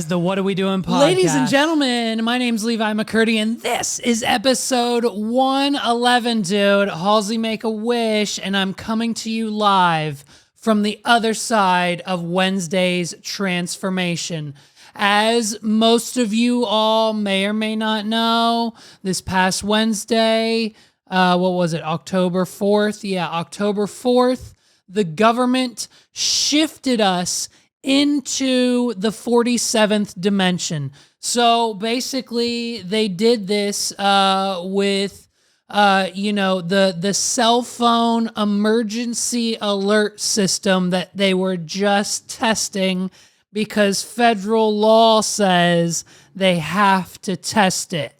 as the What Are We Doing podcast. Ladies and gentlemen, my name's Levi McCurdy, and this is episode 111, dude. Halsey, make a wish, and I'm coming to you live from the other side of Wednesday's transformation. As most of you all may or may not know, this past Wednesday, what was it, October 4th? Yeah, October 4th, the government shifted us into the 47th dimension. So basically, they did this with, the cell phone emergency alert system that they were just testing because federal law says they have to test it.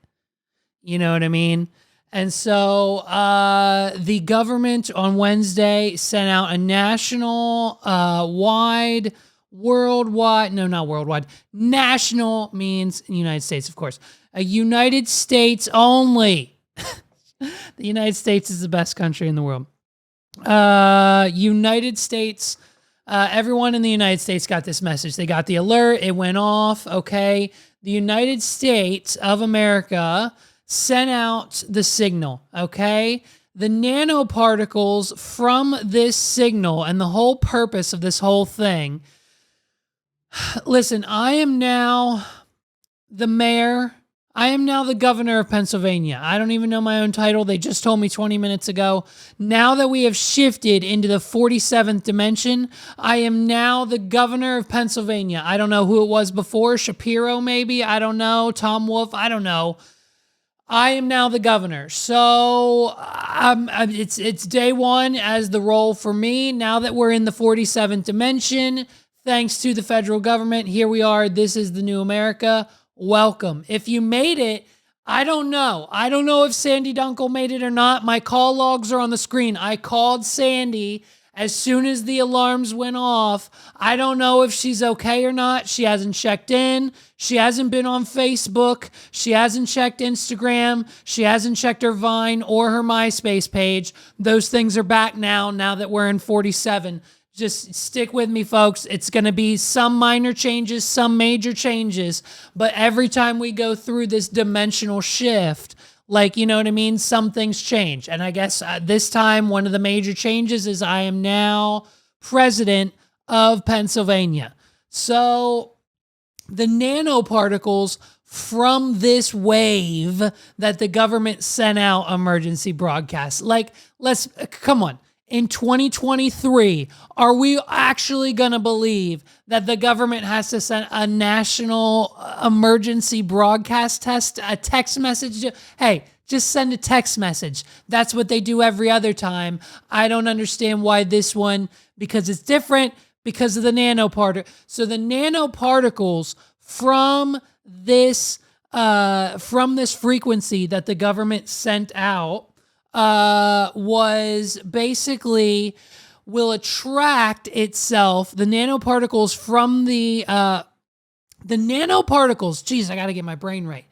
You know what I mean? And national means United States, of course. A United States only. The United States is the best country in the world. United States, everyone in the United States got this message. They got the alert. It went off. Okay. The United States of America sent out the signal. Okay. The nanoparticles from this signal and the whole purpose of this whole thing. Listen, I am now the mayor. I am now the governor of Pennsylvania. I don't even know my own title. They just told me 20 minutes ago. Now that we have shifted into the 47th dimension, I am now the governor of Pennsylvania. I don't know who it was before. Shapiro, maybe. I don't know. Tom Wolf. I don't know. I am now the governor. So it's day one as the role for me. Now that we're in the 47th dimension, thanks to the federal government, here we are. This is the new America. Welcome. If you made it, I don't know. I don't know if Sandy Dunkel made it or not. My call logs are on the screen. I called Sandy as soon as the alarms went off. I don't know if she's okay or not. She hasn't checked in. She hasn't been on Facebook. She hasn't checked Instagram. She hasn't checked her Vine or her MySpace page. Those things are back now that we're in 47. Just stick with me, folks. It's going to be some minor changes, some major changes. But every time we go through this dimensional shift, like, you know what I mean? Some things change. And I guess this time, one of the major changes is I am now president of Pennsylvania. So the nanoparticles from this wave that the government sent out emergency broadcasts, come on. In 2023, are we actually going to believe that the government has to send a national emergency broadcast a text message? Hey, just send a text message. That's what they do every other time. I don't understand why this one, because it's different because of the nanoparticle. So the nanoparticles from this frequency that the government sent out was basically will attract itself, the nanoparticles from the nanoparticles. Geez, I got to get my brain right.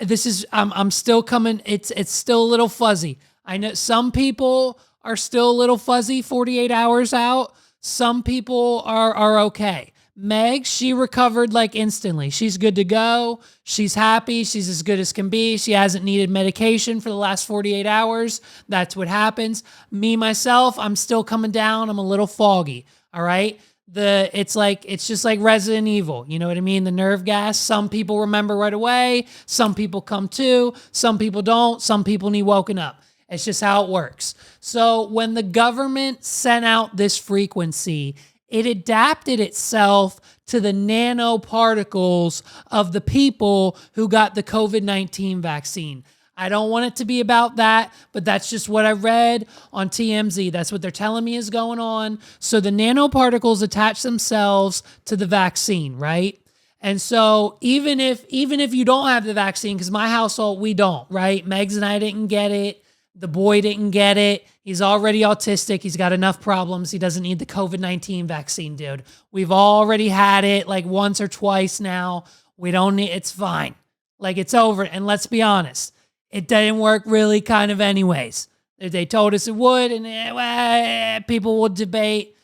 This is, I'm still coming. It's still a little fuzzy. I know some people are still a little fuzzy 48 hours out. Some people are okay. Meg, she recovered like instantly. She's good to go. She's happy. She's as good as can be. She hasn't needed medication for the last 48 hours. That's what happens. Me, myself, I'm still coming down. I'm a little foggy. All right. It's just like Resident Evil. You know what I mean? The nerve gas. Some people remember right away. Some people come to. Some people don't. Some people need woken up. It's just how it works. So when the government sent out this frequency, it adapted itself to the nanoparticles of the people who got the COVID-19 vaccine. I don't want it to be about that, but that's just what I read on TMZ. That's what they're telling me is going on. So the nanoparticles attach themselves to the vaccine, right? And so even if you don't have the vaccine, because my household, we don't, right? Megs and I didn't get it. The boy didn't get it. He's already autistic. He's got enough problems. He doesn't need the COVID-19 vaccine, dude. We've already had it like once or twice now. We don't need, it's fine. Like it's over. And let's be honest, it didn't work really kind of anyways. They told us it would, and people will debate.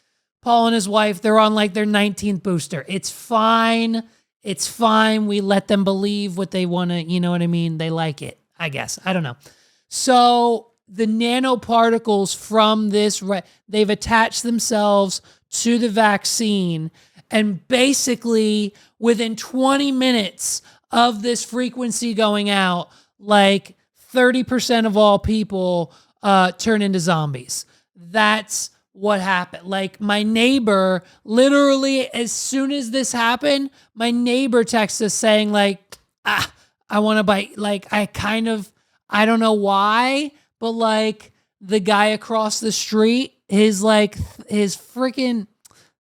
Paul and his wife, they're on like their 19th booster. It's fine. It's fine. We let them believe what they want to, you know what I mean? They like it, I guess. I don't know. So the nanoparticles from this, they've attached themselves to the vaccine. And basically, within 20 minutes of this frequency going out, like 30% of all people turn into zombies. That's what happened. Like my neighbor, literally as soon as this happened, my neighbor texted us saying like, I want to bite. Like I don't know why, but like the guy across the street, his freaking,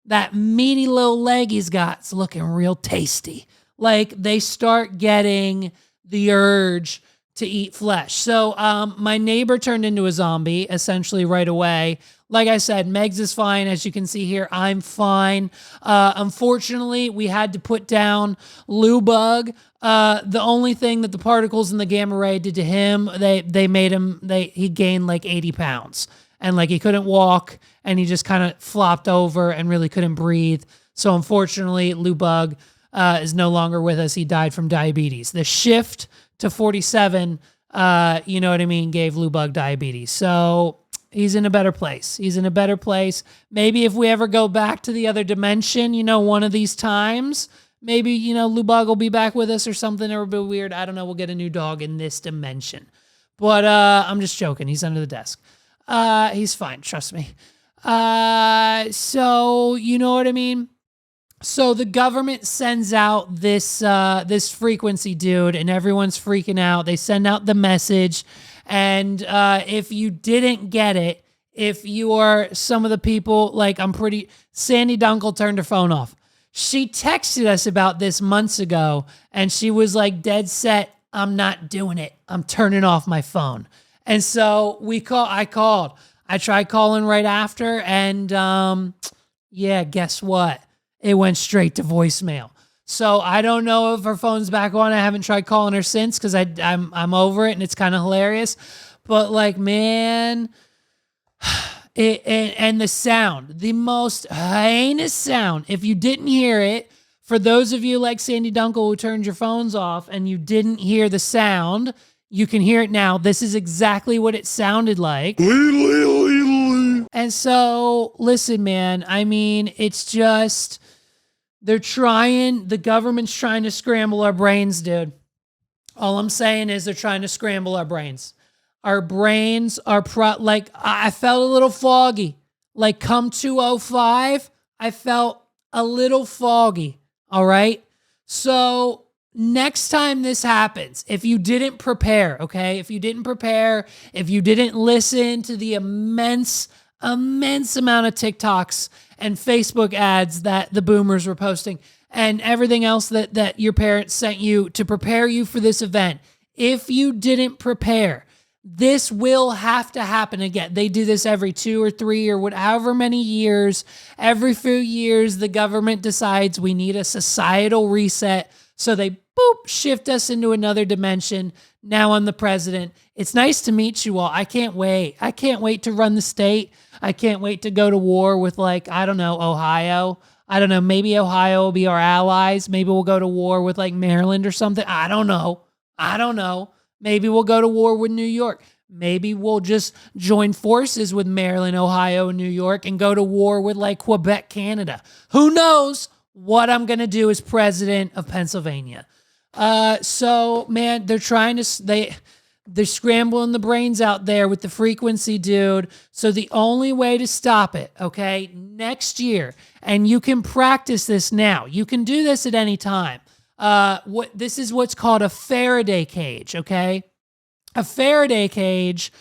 that meaty little leg he's got, it's looking real tasty. Like they start getting the urge to eat flesh. So my neighbor turned into a zombie essentially right away. Like I said, Megs is fine. As you can see here, I'm fine. Unfortunately, we had to put down Lou Bug. The only thing that the particles in the gamma ray did to him, they made him, he gained like 80 pounds. And like he couldn't walk and he just kind of flopped over and really couldn't breathe. So unfortunately, Lou Bug is no longer with us. He died from diabetes. The shift to 47, you know what I mean, gave Lou Bug diabetes. So he's in a better place. He's in a better place. Maybe if we ever go back to the other dimension, you know, one of these times, maybe, you know, Lou Bug will be back with us or something. It'll be weird. I don't know. We'll get a new dog in this dimension. But I'm just joking. He's under the desk. He's fine. Trust me. So you know what I mean? So the government sends out this frequency, dude, and everyone's freaking out. They send out the message. And if you didn't get it, if you are some of the people, like Sandy Dunkel turned her phone off. She texted us about this months ago, and she was like dead set, I'm not doing it. I'm turning off my phone. And so I called. I tried calling right after, and yeah, guess what? It went straight to voicemail. So I don't know if her phone's back on. I haven't tried calling her since because I'm over it and it's kind of hilarious. But like, man, and the sound, the most heinous sound. If you didn't hear it, for those of you like Sandy Dunkel who turned your phones off and you didn't hear the sound, you can hear it now. This is exactly what it sounded like. And so, listen, man, I mean, it's just, the government's trying to scramble our brains, dude. All I'm saying is they're trying to scramble our brains. Our brains are, like, I felt a little foggy. Like, come 2:05, I felt a little foggy, all right? So, next time this happens, if you didn't prepare, okay? If you didn't prepare, if you didn't listen to the immense amount of TikToks and Facebook ads that the boomers were posting and everything else that your parents sent you to prepare you for this event, if you didn't prepare, this will have to happen again. They do this every 2 or 3 or however many years. Every few years, the government decides we need a societal reset. So they shift us into another dimension. Now I'm the president. It's nice to meet you all. I can't wait. I can't wait to run the state. I can't wait to go to war with, like, I don't know, Ohio. I don't know. Maybe Ohio will be our allies. Maybe we'll go to war with like Maryland or something. I don't know. Maybe we'll go to war with New York. Maybe we'll just join forces with Maryland, Ohio, and New York and go to war with like Quebec, Canada. Who knows what I'm going to do as president of Pennsylvania. So man, they're scrambling the brains out there with the frequency, dude. So the only way to stop it, okay, next year, and you can practice this now. You can do this at any time. This is what's called a Faraday cage, okay? A Faraday cage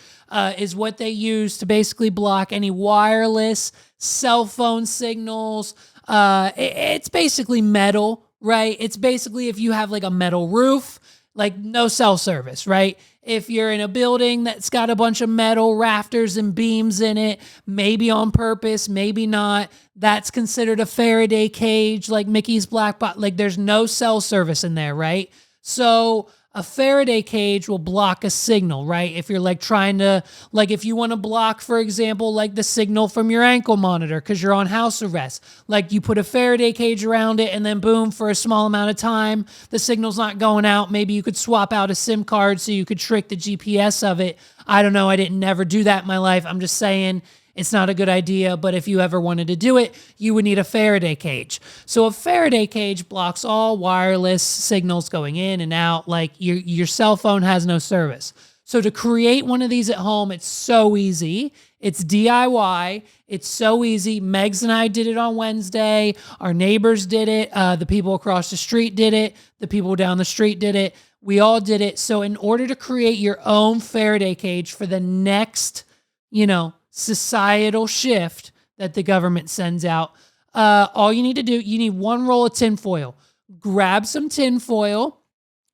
is what they use to basically block any wireless cell phone signals. It's basically metal, right? It's basically if you have like a metal roof, like no cell service, right? If you're in a building that's got a bunch of metal rafters and beams in it, maybe on purpose, maybe not, that's considered a Faraday cage, like Mickey's Black Box. Like there's no cell service in there, right? So A Faraday cage will block a signal, right? If you're like trying to, like if you want to block, for example, like the signal from your ankle monitor because you're on house arrest, like you put a Faraday cage around it and then boom, for a small amount of time, the signal's not going out. Maybe you could swap out a SIM card so you could trick the GPS of it. I don't know. I didn't never do that in my life. I'm just saying it's not a good idea, but if you ever wanted to do it, you would need a Faraday cage. So a Faraday cage blocks all wireless signals going in and out, like your cell phone has no service. So to create one of these at home, it's so easy. It's DIY. It's so easy. Megs and I did it on Wednesday. Our neighbors did it. The people across the street did it. The people down the street did it. We all did it. So in order to create your own Faraday cage for the next, societal shift that the government sends out, all you need to do, you need one roll of tinfoil. Grab some tinfoil,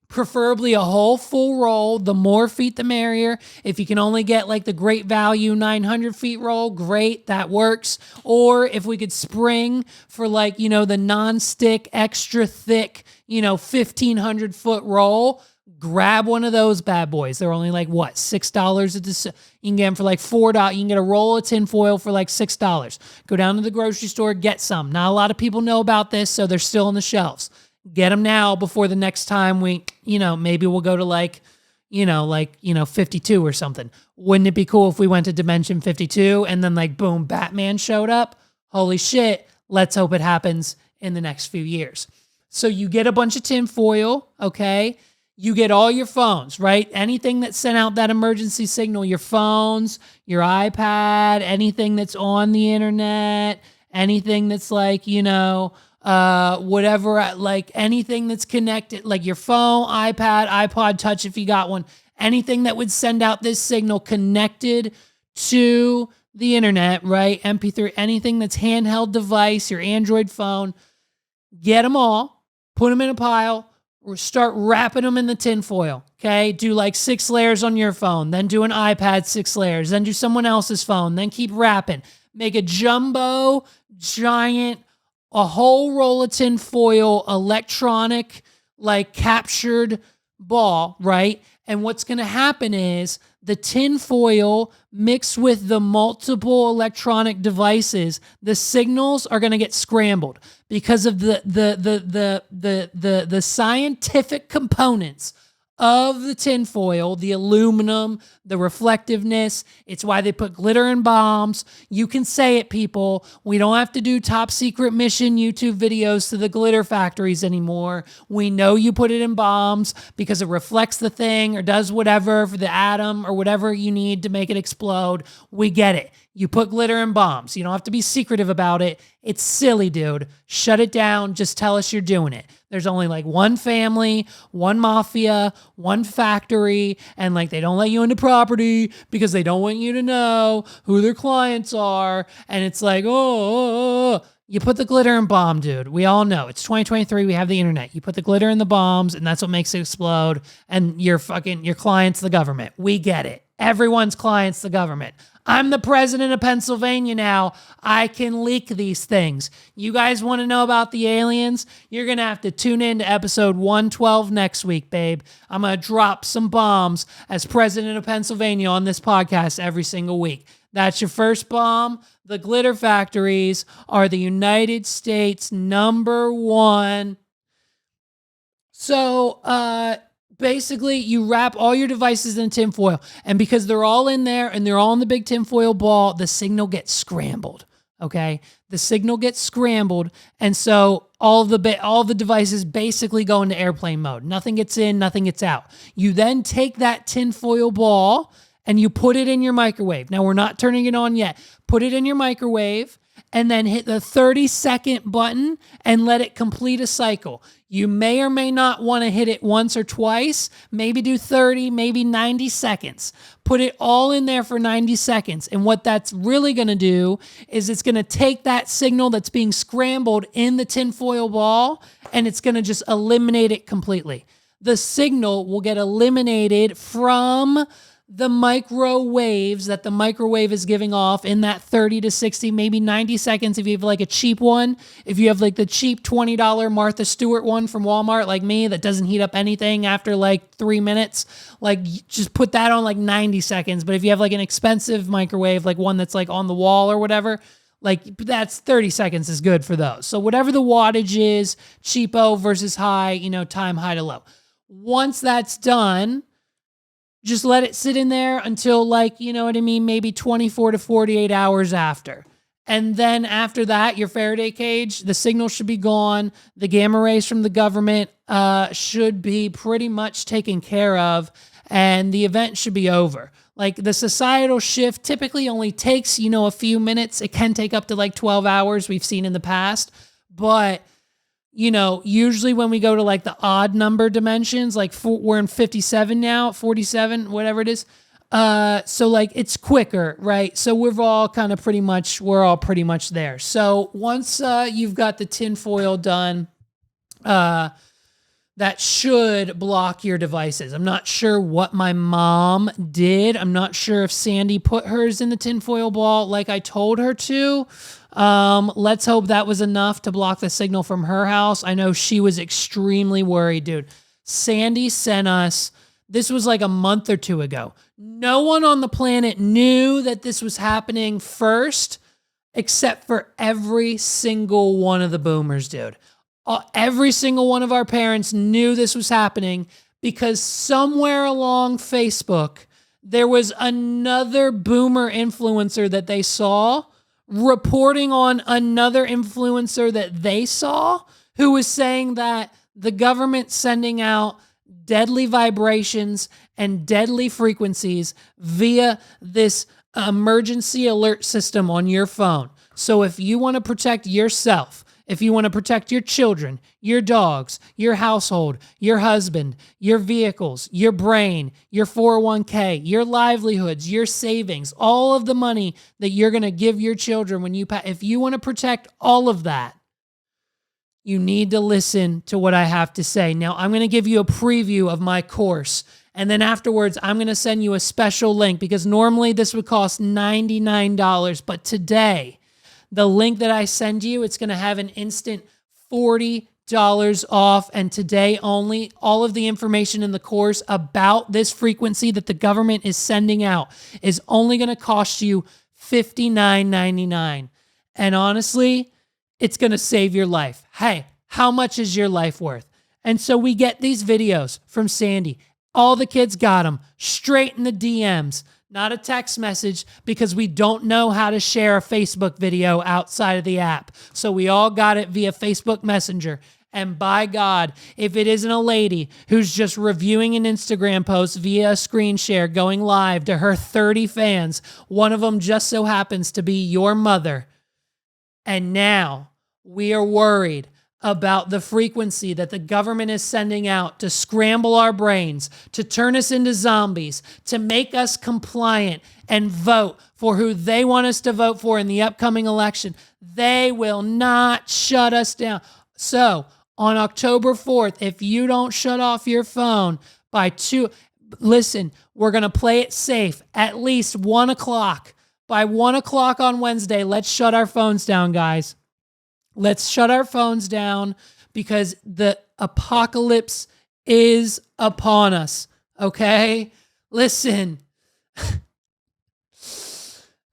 preferably a whole full roll. The more feet, the merrier. If you can only get like the great value 900 feet roll, great, that works. Or if we could spring for like, the non-stick, extra thick, 1,500 foot roll, grab one of those bad boys. They're only like, what, $6? You can get them for like $4. You can get a roll of tinfoil for like $6. Go down to the grocery store, get some. Not a lot of people know about this, so they're still on the shelves. Get them now before the next time we, maybe we'll go to 52 or something. Wouldn't it be cool if we went to Dimension 52 and then like, boom, Batman showed up? Holy shit. Let's hope it happens in the next few years. So you get a bunch of tinfoil, okay? You get all your phones, right? Anything that sent out that emergency signal, your phones, your iPad, anything that's on the internet, anything that's like, whatever, like anything that's connected, like your phone, iPad, iPod Touch, if you got one, anything that would send out this signal connected to the internet, right? MP3, anything that's handheld device, your Android phone, get them all, put them in a pile, or start wrapping them in the tinfoil, okay? Do like 6 layers on your phone, then do an iPad 6 layers, then do someone else's phone, then keep wrapping. Make a jumbo, giant, a whole roll of tinfoil, electronic, like captured ball, right? And what's going to happen is the tinfoil mixed with the multiple electronic devices, the signals are going to get scrambled because of the scientific components of the tinfoil, the aluminum, the reflectiveness. It's why they put glitter in bombs. You can say it, people. We don't have to do top secret mission YouTube videos to the glitter factories anymore. We know you put it in bombs because it reflects the thing or does whatever for the atom or whatever you need to make it explode. We get it. You put glitter in bombs. You don't have to be secretive about it. It's silly, dude. Shut it down. Just tell us you're doing it. There's only like one family, one mafia, one factory, and like they don't let you into property because they don't want you to know who their clients are. And it's like, you put the glitter in bomb, dude. We all know. It's 2023. We have the internet. You put the glitter in the bombs, and that's what makes it explode. And your client's the government. We get it. Everyone's client's the government. I'm the president of Pennsylvania now. I can leak these things. You guys want to know about the aliens? You're going to have to tune in to episode 112 next week, babe. I'm going to drop some bombs as president of Pennsylvania on this podcast every single week. That's your first bomb. The glitter factories are the United States #1. So, basically, you wrap all your devices in tinfoil, and because they're all in there and they're all in the big tinfoil ball, the signal gets scrambled, okay? The signal gets scrambled, and so all the devices basically go into airplane mode. Nothing gets in, nothing gets out. You then take that tinfoil ball and you put it in your microwave. Now, we're not turning it on yet. Put it in your microwave and then hit the 30-second button and let it complete a cycle. You may or may not want to hit it once or twice, maybe do 30, maybe 90 seconds. Put it all in there for 90 seconds. And what that's really going to do is it's going to take that signal that's being scrambled in the tinfoil ball and it's going to just eliminate it completely. The signal will get eliminated from the microwaves that the microwave is giving off in that 30 to 60, maybe 90 seconds if you have like a cheap one. If you have like the cheap $20 Martha Stewart one from Walmart like me that doesn't heat up anything after like 3 minutes, like just put that on like 90 seconds. But if you have like an expensive microwave, like one that's like on the wall or whatever, like that's 30 seconds is good for those. So whatever the wattage is, cheapo versus high, time high to low. Once that's done, just let it sit in there until maybe 24 to 48 hours after. And then after that, your Faraday cage, the signal should be gone. The gamma rays from the government should be pretty much taken care of, and the event should be over. Like the societal shift typically only takes, a few minutes. It can take up to like 12 hours we've seen in the past, but usually when we go to like the odd number dimensions, like we're in 57 now, 47, whatever it is. So like it's quicker, right? So we're all pretty much there. So once you've got the tinfoil done, that should block your devices. I'm not sure what my mom did. I'm not sure if Sandy put hers in the tinfoil ball like I told her to. Let's hope that was enough to block the signal from her house. I know she was extremely worried, dude. Sandy sent us, this was like a month or two ago. No one on the planet knew that this was happening first, except for every single one of the boomers, dude. Every single one of our parents knew this was happening because somewhere along Facebook, there was another boomer influencer that they saw reporting on another influencer that they saw who was saying that the government sending out deadly vibrations and deadly frequencies via this emergency alert system on your phone. So if you want to protect yourself, if you want to protect your children, your dogs, your household, your husband, your vehicles, your brain, your 401k, your livelihoods, your savings, all of the money that you're going to give your children if you want to protect all of that, you need to listen to what I have to say. Now, I'm going to give you a preview of my course, and then afterwards, I'm going to send you a special link because normally this would cost $99, but today, the link that I send you, it's going to have an instant $40 off. And today only, all of the information in the course about this frequency that the government is sending out is only going to cost you $59.99. And honestly, it's going to save your life. Hey, how much is your life worth? And so we get these videos from Sandy. All the kids got them straight in the DMs. Not a text message because we don't know how to share a Facebook video outside of the app. So we all got it via Facebook Messenger. And by God, if it isn't a lady who's just reviewing an Instagram post via a screen share going live to her 30 fans, one of them just so happens to be your mother. And now we are worried about the frequency that the government is sending out to scramble our brains, to turn us into zombies, to make us compliant and vote for who they want us to vote for in the upcoming election. They will not shut us down. So on October 4th, if you don't shut off your phone by 2, listen, we're going to play it safe at least 1 o'clock. By 1 o'clock on Wednesday, let's shut our phones down, guys. Let's shut our phones down because the apocalypse is upon us, okay? Listen.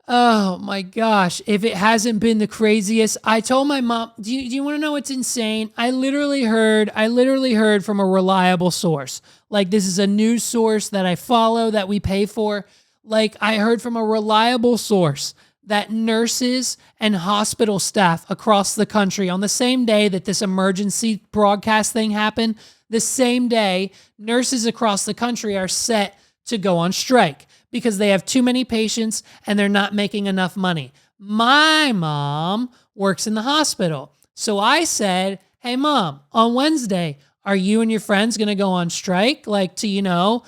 Oh my gosh, if it hasn't been the craziest. I told my mom, do you want to know what's insane? I literally heard from a reliable source. Like this is a news source that I follow that we pay for. Like I heard from a reliable source that nurses and hospital staff across the country on the same day that this emergency broadcast thing happened, the same day, nurses across the country are set to go on strike because they have too many patients and they're not making enough money. My mom works in the hospital. So I said, hey, Mom, on Wednesday, are you and your friends going to go on strike? Like to,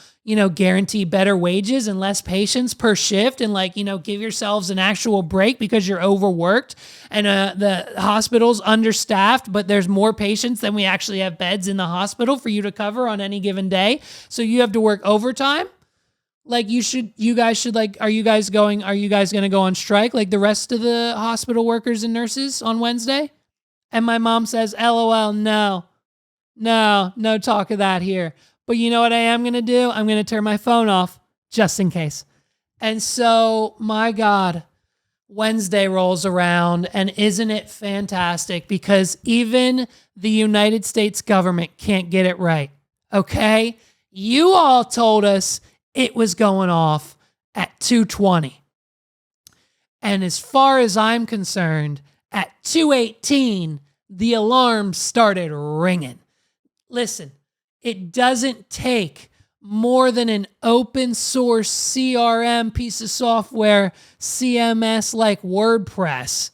guarantee better wages and less patients per shift and give yourselves an actual break because you're overworked and the hospital's understaffed, but there's more patients than we actually have beds in the hospital for you to cover on any given day. So you have to work overtime. Like you guys should like, are you guys going to go on strike like the rest of the hospital workers and nurses on Wednesday? And my mom says, LOL, no talk of that here. But you know what I am going to do? I'm going to turn my phone off just in case. And so, my God, Wednesday rolls around, and isn't it fantastic? Because even the United States government can't get it right, okay? You all told us it was going off at 2:20. And as far as I'm concerned, at 2:18, the alarm started ringing. Listen, it doesn't take more than an open source CRM piece of software, CMS like WordPress,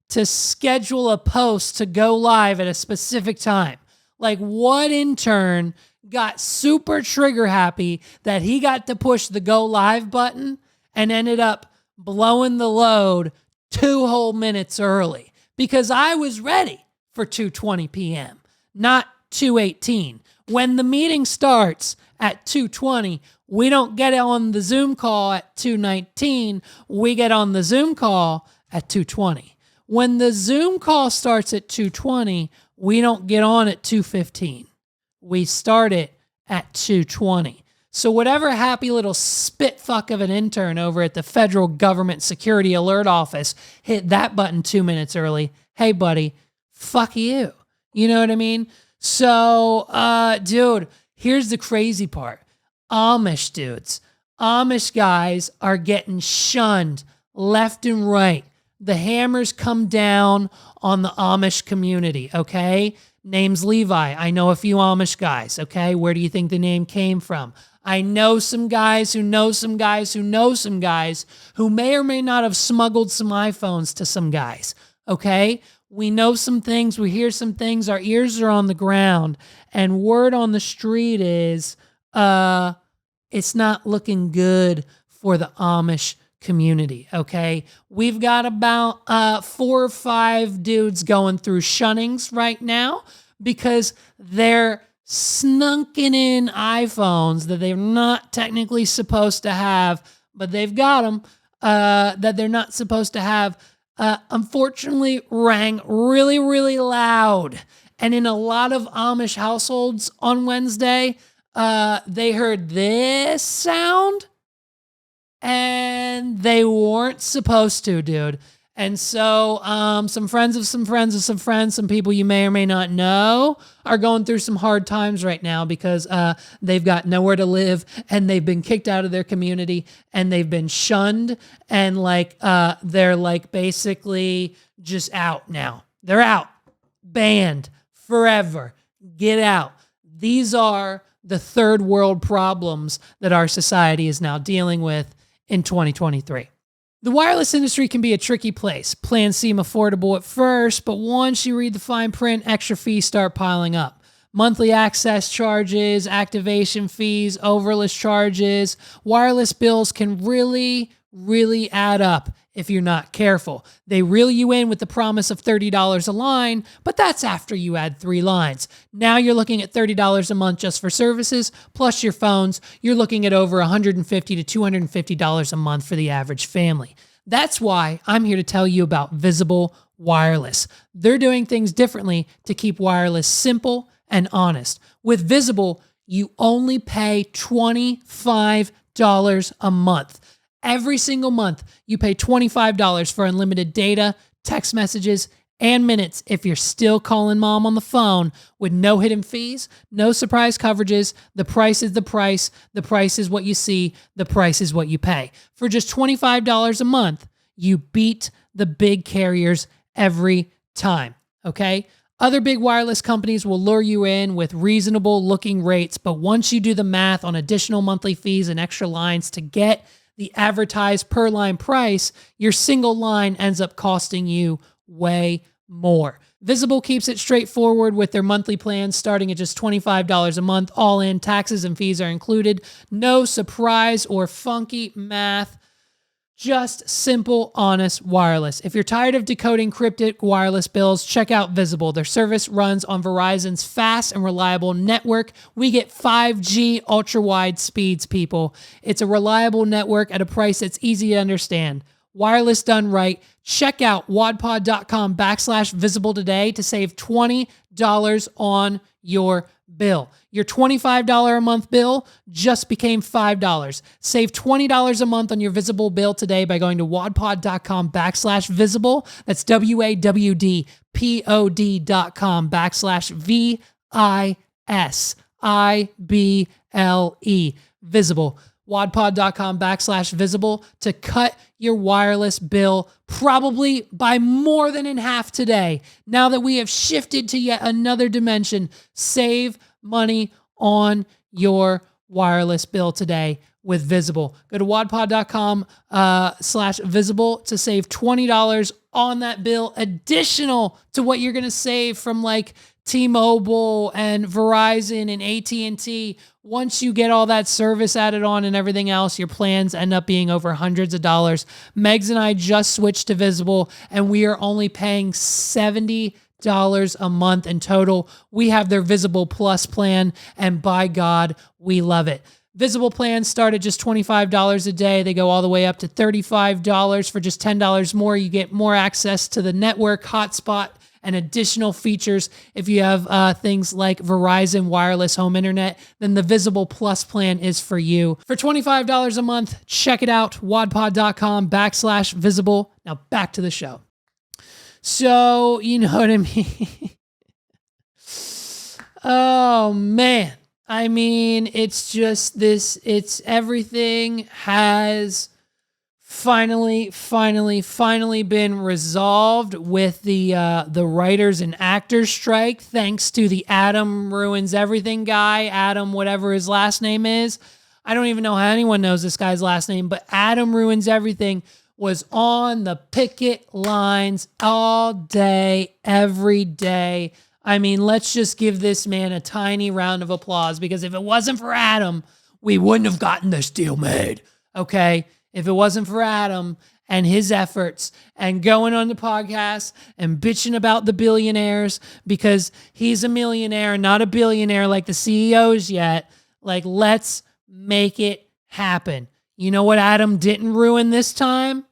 to schedule a post to go live at a specific time. Like, what intern got super trigger happy that he got to push the go live button and ended up blowing the load 2 whole minutes early? Because I was ready for 2:20 p.m., not 2:18. When the meeting starts at 2:20, we don't get on the Zoom call at 2:19. We get on the Zoom call at 2:20. When the Zoom call starts at 2:20, we don't get on at 2:15. We start it at 2:20. So whatever happy little spit fuck of an intern over at the Federal Government Security Alert Office hit that button 2 minutes early, hey buddy, fuck you. You know what I mean? So, dude, here's the crazy part. Amish dudes, Amish guys are getting shunned left and right. The hammers come down on the Amish community, okay? Name's Levi. I know a few Amish guys, okay? Where do you think the name came from? I know some guys who know some guys who know some guys who may or may not have smuggled some iPhones to some guys, okay? We know some things, we hear some things, our ears are on the ground, and word on the street is it's not looking good for the Amish community, okay? We've got about 4 or 5 dudes going through shunnings right now because they're snunking in iPhones that they're not technically supposed to have, but they've got them, that they're not supposed to have. Unfortunately rang really, really loud. And in a lot of Amish households on Wednesday, they heard this sound and they weren't supposed to, dude. And so some friends of some friends of some friends, some people you may or may not know, are going through some hard times right now because they've got nowhere to live and they've been kicked out of their community and they've been shunned and they're like basically just out now. They're out. Banned forever. Get out. These are the third world problems that our society is now dealing with in 2023. The wireless industry can be a tricky place. Plans seem affordable at first, but once you read the fine print, extra fees start piling up. Monthly access charges, activation fees, overlist charges, wireless bills can really, really add up if you're not careful. They reel you in with the promise of $30 a line, but that's after you add 3 lines. Now you're looking at $30 a month just for services, plus your phones. You're looking at over $150 to $250 a month for the average family. That's why I'm here to tell you about Visible Wireless. They're doing things differently to keep wireless simple and honest. With Visible, you only pay $25 a month. Every single month, you pay $25 for unlimited data, text messages, and minutes if you're still calling mom on the phone with no hidden fees, no surprise coverages. The price is the price. The price is what you see. The price is what you pay. For just $25 a month, you beat the big carriers every time, okay? Other big wireless companies will lure you in with reasonable looking rates, but once you do the math on additional monthly fees and extra lines to get the advertised per line price, your single line ends up costing you way more. Visible keeps it straightforward with their monthly plans starting at just $25 a month. All in, taxes and fees are included. No surprise or funky math. Just simple, honest wireless. If you're tired of decoding cryptic wireless bills, check out Visible. Their service runs on Verizon's fast and reliable network. We get 5G ultra-wide speeds, people. It's a reliable network at a price that's easy to understand. Wireless done right. Check out wadpod.com/visible today to save $20 on your bill. Your $25 a month bill just became $5. Save $20 a month on your Visible bill today by going to wadpod.com/visible. That's WAWDPOD.com/VISIBLE. Visible. wadpod.com/visible to cut your wireless bill probably by more than in half today. Now that we have shifted to yet another dimension, save money on your wireless bill today with Visible. Go to wadpod.com/visible to save $20 on that bill, additional to what you're going to save from like T-Mobile and Verizon and AT&T. Once you get all that service added on and everything else, your plans end up being over hundreds of dollars. Megs and I just switched to Visible, and we are only paying $70 a month in total. We have their Visible Plus plan, and by God, we love it. Visible plans start at just $25 a day. They go all the way up to $35 for just $10 more. You get more access to the network, hotspot, and additional features. If you have things like Verizon wireless home internet, then the Visible Plus plan is for you. For $25 a month, check it out, wadpod.com/visible. Now back to the show. So, you know what I mean? Oh, man. I mean, it's just this, it's everything has finally been resolved with the writers and actors strike, thanks to the Adam Ruins Everything guy, Adam whatever his last name is. I don't even know how anyone knows this guy's last name, but Adam Ruins Everything was on the picket lines all day, every day. I mean, let's just give this man a tiny round of applause, because if it wasn't for Adam, we wouldn't have gotten this deal made, okay? If it wasn't for Adam and his efforts and going on the podcast and bitching about the billionaires because he's a millionaire and not a billionaire like the CEOs yet, like, let's make it happen. You know what Adam didn't ruin this time?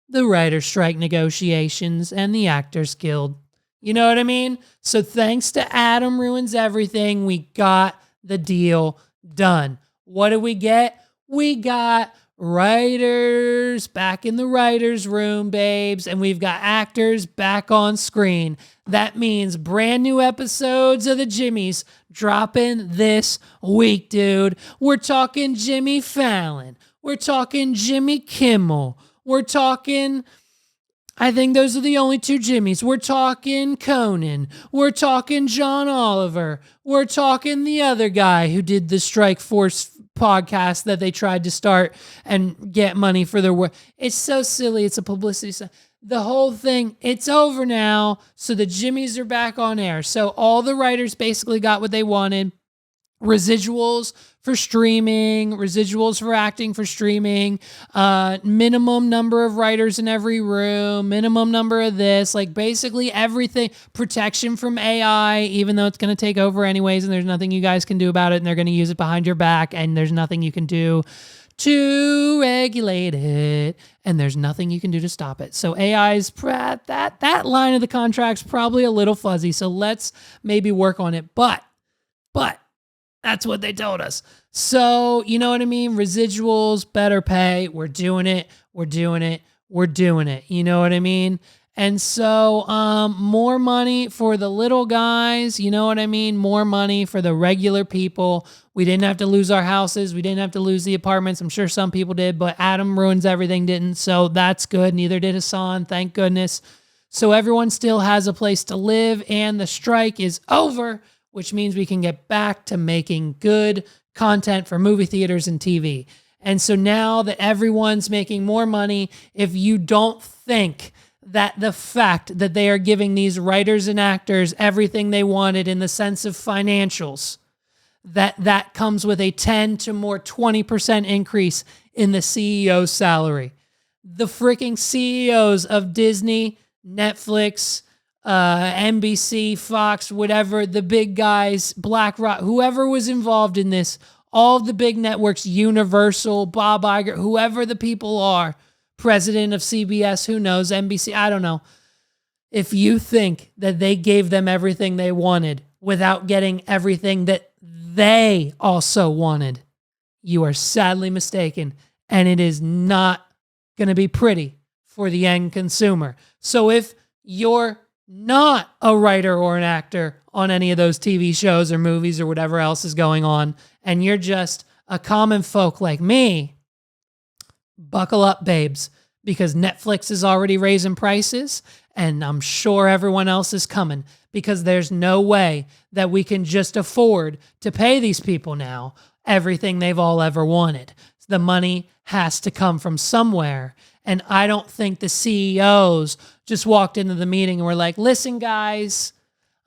The writer's strike negotiations and the Actors Guild. You know what I mean? So thanks to Adam Ruins Everything, we got the deal done. What did we get? We got writers back in the writer's room, babes, and we've got actors back on screen. That means brand new episodes of the Jimmys dropping this week, dude. We're talking Jimmy Fallon. We're talking Jimmy Kimmel. We're talking, I think those are the only two Jimmys. We're talking Conan. We're talking John Oliver. We're talking the other guy who did the Strike Force podcast that they tried to start and get money for their work. It's so silly. It's a publicity stunt. The whole thing, it's over now. So the Jimmys are back on air. So all the writers basically got what they wanted. Residuals for streaming, residuals for acting for streaming, minimum number of writers in every room, minimum number of this, like basically everything, protection from AI, even though it's going to take over anyways, and there's nothing you guys can do about it, and they're going to use it behind your back, and there's nothing you can do to regulate it, and there's nothing you can do to stop it. So AI's, that line of the contract's probably a little fuzzy, so let's maybe work on it, but that's what they told us. So, you know what I mean? Residuals, better pay. We're doing it. We're doing it. We're doing it. You know what I mean? And so, more money for the little guys. You know what I mean? More money for the regular people. We didn't have to lose our houses. We didn't have to lose the apartments. I'm sure some people did, but Adam Ruins Everything didn't. So that's good. Neither did Hassan. Thank goodness. So everyone still has a place to live, and the strike is over, which means we can get back to making good content for movie theaters and TV. And so now that everyone's making more money, if you don't think that the fact that they are giving these writers and actors everything they wanted in the sense of financials, that comes with a 10 to more 20% increase in the CEO's salary, the freaking CEOs of Disney, Netflix, NBC, Fox, whatever, the big guys, BlackRock, whoever was involved in this, all the big networks, Universal, Bob Iger, whoever the people are, president of CBS, who knows, NBC, I don't know. If you think that they gave them everything they wanted without getting everything that they also wanted, you are sadly mistaken, and it is not going to be pretty for the end consumer. So if you're not a writer or an actor on any of those TV shows or movies or whatever else is going on, and you're just a common folk like me, buckle up, babes, because Netflix is already raising prices, and I'm sure everyone else is coming, because there's no way that we can just afford to pay these people now everything they've all ever wanted. The money has to come from somewhere, and I don't think the CEOs just walked into the meeting and were like, listen, guys,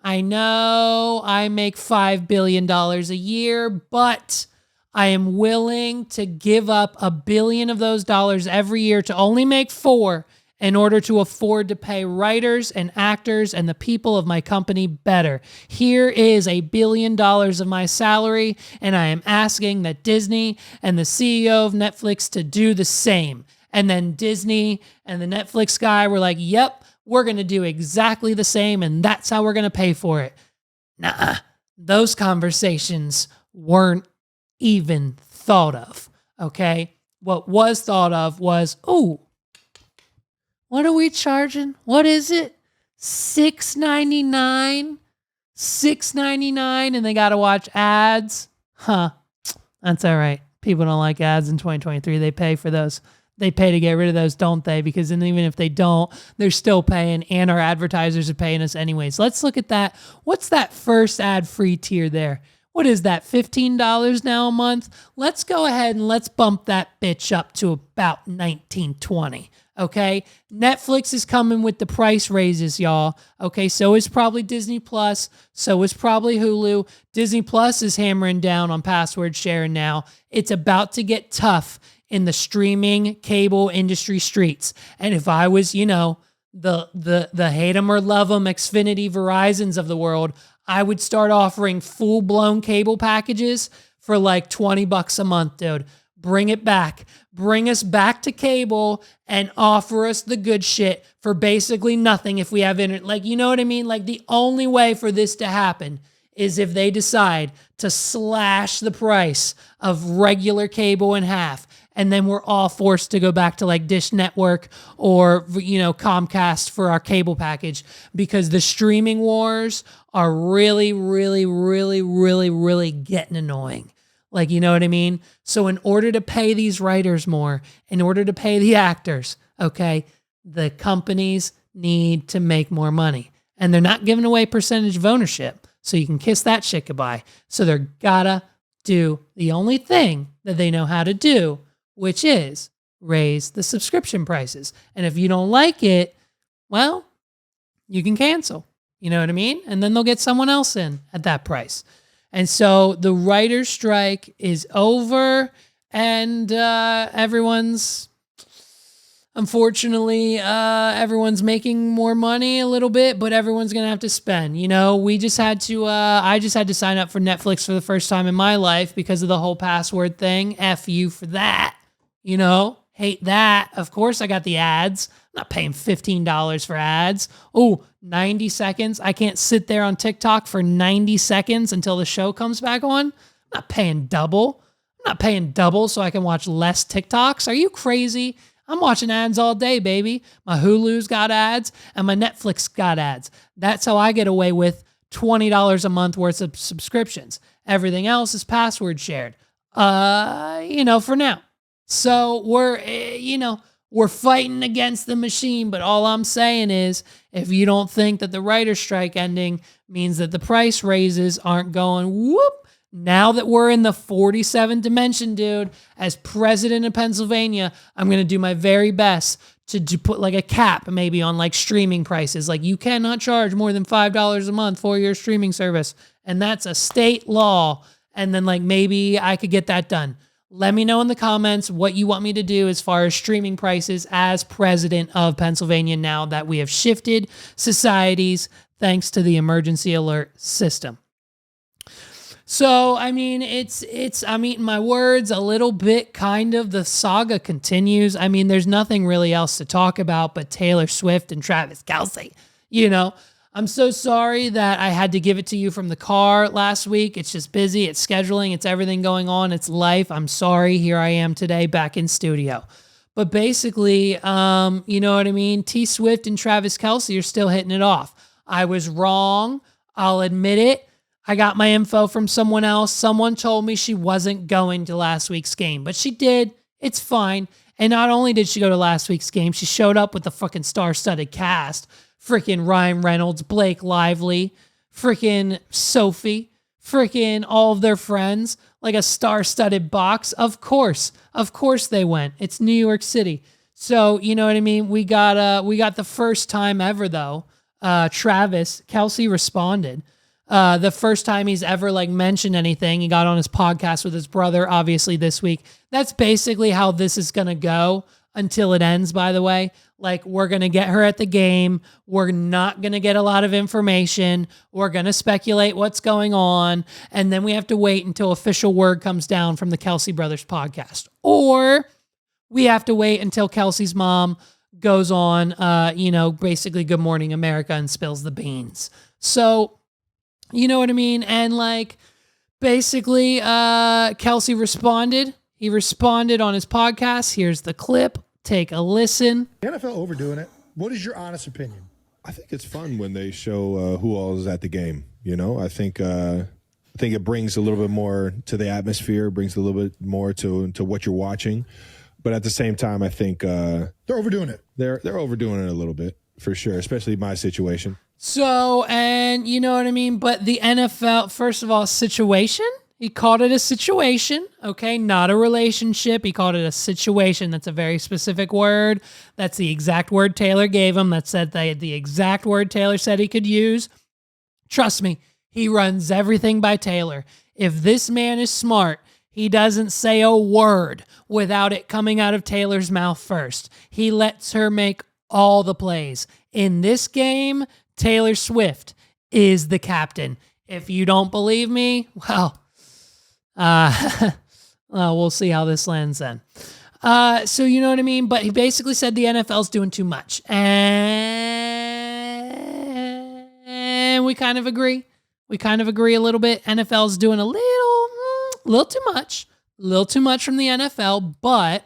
I know I make $5 billion a year, but I am willing to give up $1 billion of those dollars every year to only make $4 billion in order to afford to pay writers and actors and the people of my company better. Here is $1 billion of my salary, and I am asking that Disney and the CEO of Netflix to do the same. And then Disney and the Netflix guy were like, yep, we're going to do exactly the same, and that's how we're going to pay for it. Nah, those conversations weren't even thought of, okay? What was thought of was, ooh, what are we charging? What is it? $6.99? $6.99, and they got to watch ads? Huh, that's all right. People don't like ads in 2023. They pay for those. They pay to get rid of those, don't they? Because then even if they don't, they're still paying, and our advertisers are paying us anyways. Let's look at that. What's that first ad-free tier there? What is that, $15 now a month? Let's go ahead and let's bump that bitch up to about $19.20. Okay, Netflix is coming with the price raises, y'all. Okay, so is probably Disney Plus. So is probably Hulu. Disney Plus is hammering down on password sharing now. It's about to get tough in the streaming cable industry streets. And if I was, the hate 'em or love 'em Xfinity Verizons of the world, I would start offering full-blown cable packages for like $20 a month, dude. Bring it back. Bring us back to cable and offer us the good shit for basically nothing if we have internet. Like, you know what I mean? Like, the only way for this to happen is if they decide to slash the price of regular cable in half. And then we're all forced to go back to like Dish Network or, Comcast for our cable package, because the streaming wars are really, really, really, really, really getting annoying. Like, you know what I mean? So in order to pay these writers more, in order to pay the actors, okay, the companies need to make more money. And they're not giving away percentage of ownership, so you can kiss that shit goodbye. So they're gotta do the only thing that they know how to do, which is raise the subscription prices. And if you don't like it, well, you can cancel. You know what I mean? And then they'll get someone else in at that price. And so the writer's strike is over, and everyone's making more money a little bit, but everyone's going to have to spend. I just had to sign up for Netflix for the first time in my life because of the whole password thing. F you for that. Hate that. Of course I got the ads. I'm not paying $15 for ads. Oh, 90 seconds. I can't sit there on TikTok for 90 seconds until the show comes back on. I'm not paying double. I'm not paying double so I can watch less TikToks. Are you crazy? I'm watching ads all day, baby. My Hulu's got ads and my Netflix got ads. That's how I get away with $20 a month worth of subscriptions. Everything else is password shared. For now. So we're fighting against the machine, but all I'm saying is, if you don't think that the writer's strike ending means that the price raises aren't going whoop, now that we're in the 47th dimension, dude, as president of Pennsylvania, I'm going to do my very best to put like a cap maybe on like streaming prices. Like, you cannot charge more than $5 a month for your streaming service. And that's a state law. And then like maybe I could get that done. Let me know in the comments what you want me to do as far as streaming prices as president of Pennsylvania now that we have shifted societies thanks to the emergency alert system. So, I mean, I'm eating my words a little bit, kind of. The saga continues. I mean, there's nothing really else to talk about but Taylor Swift and Travis Kelce. You know, I'm so sorry that I had to give it to you from the car last week. It's just busy. It's scheduling. It's everything going on. It's life. I'm sorry. Here I am today back in studio. But basically, you know what I mean? T Swift and Travis Kelce are still hitting it off. I was wrong. I'll admit it. I got my info from someone else. Someone told me she wasn't going to last week's game, but she did. It's fine. And not only did she go to last week's game, she showed up with the fucking star-studded cast. Freaking Ryan Reynolds, Blake Lively, freaking Sophie, freaking all of their friends, like a star-studded box. Of course they went. It's New York City. So, you know what I mean? We got the first time ever though. Travis Kelce responded. The first time he's ever like mentioned anything. He got on his podcast with his brother, obviously this week. That's basically how this is going to go until it ends, by the way. Like, we're going to get her at the game. We're not going to get a lot of information. We're going to speculate what's going on. And then we have to wait until official word comes down from the Kelce Brothers podcast. Or we have to wait until Kelce's mom goes on, basically Good Morning America and spills the beans. So, you know what I mean? And like, basically, Kelce responded. He responded on his podcast. Here's the clip. Take a listen. The NFL overdoing it. What is your honest opinion? I think it's fun when they show who all is at the game. You know, I think it brings a little bit more to the atmosphere, brings a little bit more to what you're watching. But at the same time, I think they're overdoing it. They're overdoing it a little bit for sure, especially my situation. So, and you know what I mean? But the NFL, first of all, situation, he called it a situation, okay? Not a relationship. He called it a situation. That's a very specific word. That's the exact word Taylor gave him. That's the exact word Taylor said he could use. Trust me, he runs everything by Taylor. If this man is smart, he doesn't say a word without it coming out of Taylor's mouth first. He lets her make all the plays. In this game, Taylor Swift is the captain. If you don't believe me, well, we'll see how this lands then. So you know what I mean? But he basically said the NFL's doing too much. And we kind of agree. We kind of agree a little bit. NFL's doing a little too much. A little too much from the NFL. But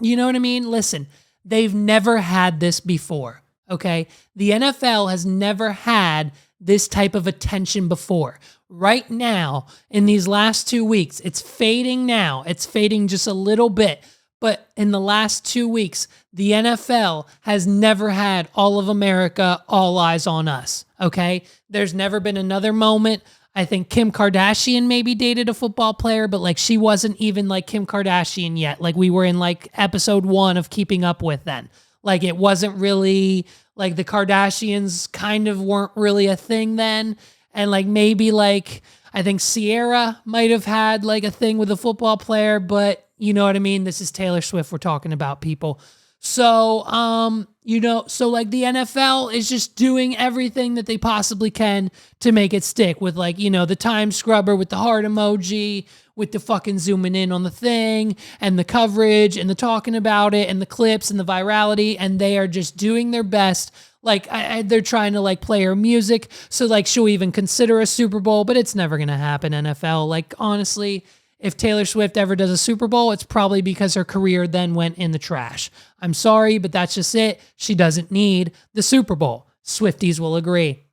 you know what I mean? Listen, they've never had this before. Okay, the NFL has never had this type of attention before. Right now, in these last 2 weeks, it's fading now. It's fading just a little bit. But in the last 2 weeks, the NFL has never had all of America, all eyes on us. Okay, there's never been another moment. I think Kim Kardashian maybe dated a football player, but like she wasn't even like Kim Kardashian yet. Like we were in like episode 1 of Keeping Up With then. Like it wasn't really, like the Kardashians kind of weren't really a thing then. And like maybe like, I think Sierra might have had like a thing with a football player, but you know what I mean? This is Taylor Swift we're talking about, people. So, so like the NFL is just doing everything that they possibly can to make it stick with like, the time scrubber with the heart emoji, with the fucking zooming in on the thing and the coverage and the talking about it and the clips and the virality. And they are just doing their best. Like they're trying to like play her music. So like she'll even consider a Super Bowl, but it's never going to happen, NFL. Like honestly, if Taylor Swift ever does a Super Bowl, it's probably because her career then went in the trash. I'm sorry, but that's just it. She doesn't need the Super Bowl. Swifties will agree.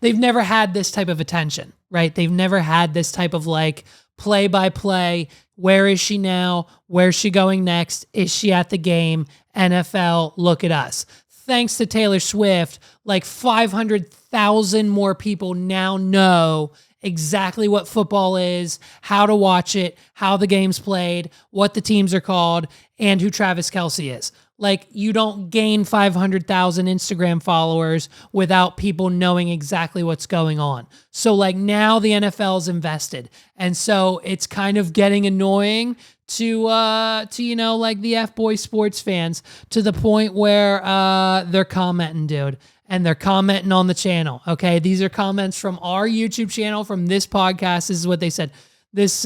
They've never had this type of attention, right? They've never had this type of like play-by-play. Where is she now? Where's she going next? Is she at the game? NFL, look at us. Thanks to Taylor Swift, like 500,000 more people now know exactly what football is, how to watch it, how the game's played, what the teams are called, and who Travis Kelce is. Like, you don't gain 500,000 Instagram followers without people knowing exactly what's going on. So like now the NFL's invested. And so it's kind of getting annoying to like the F-boy sports fans, to the point where they're commenting, dude. And they're commenting on the channel. Okay. These are comments from our YouTube channel, from this podcast. This is what they said. This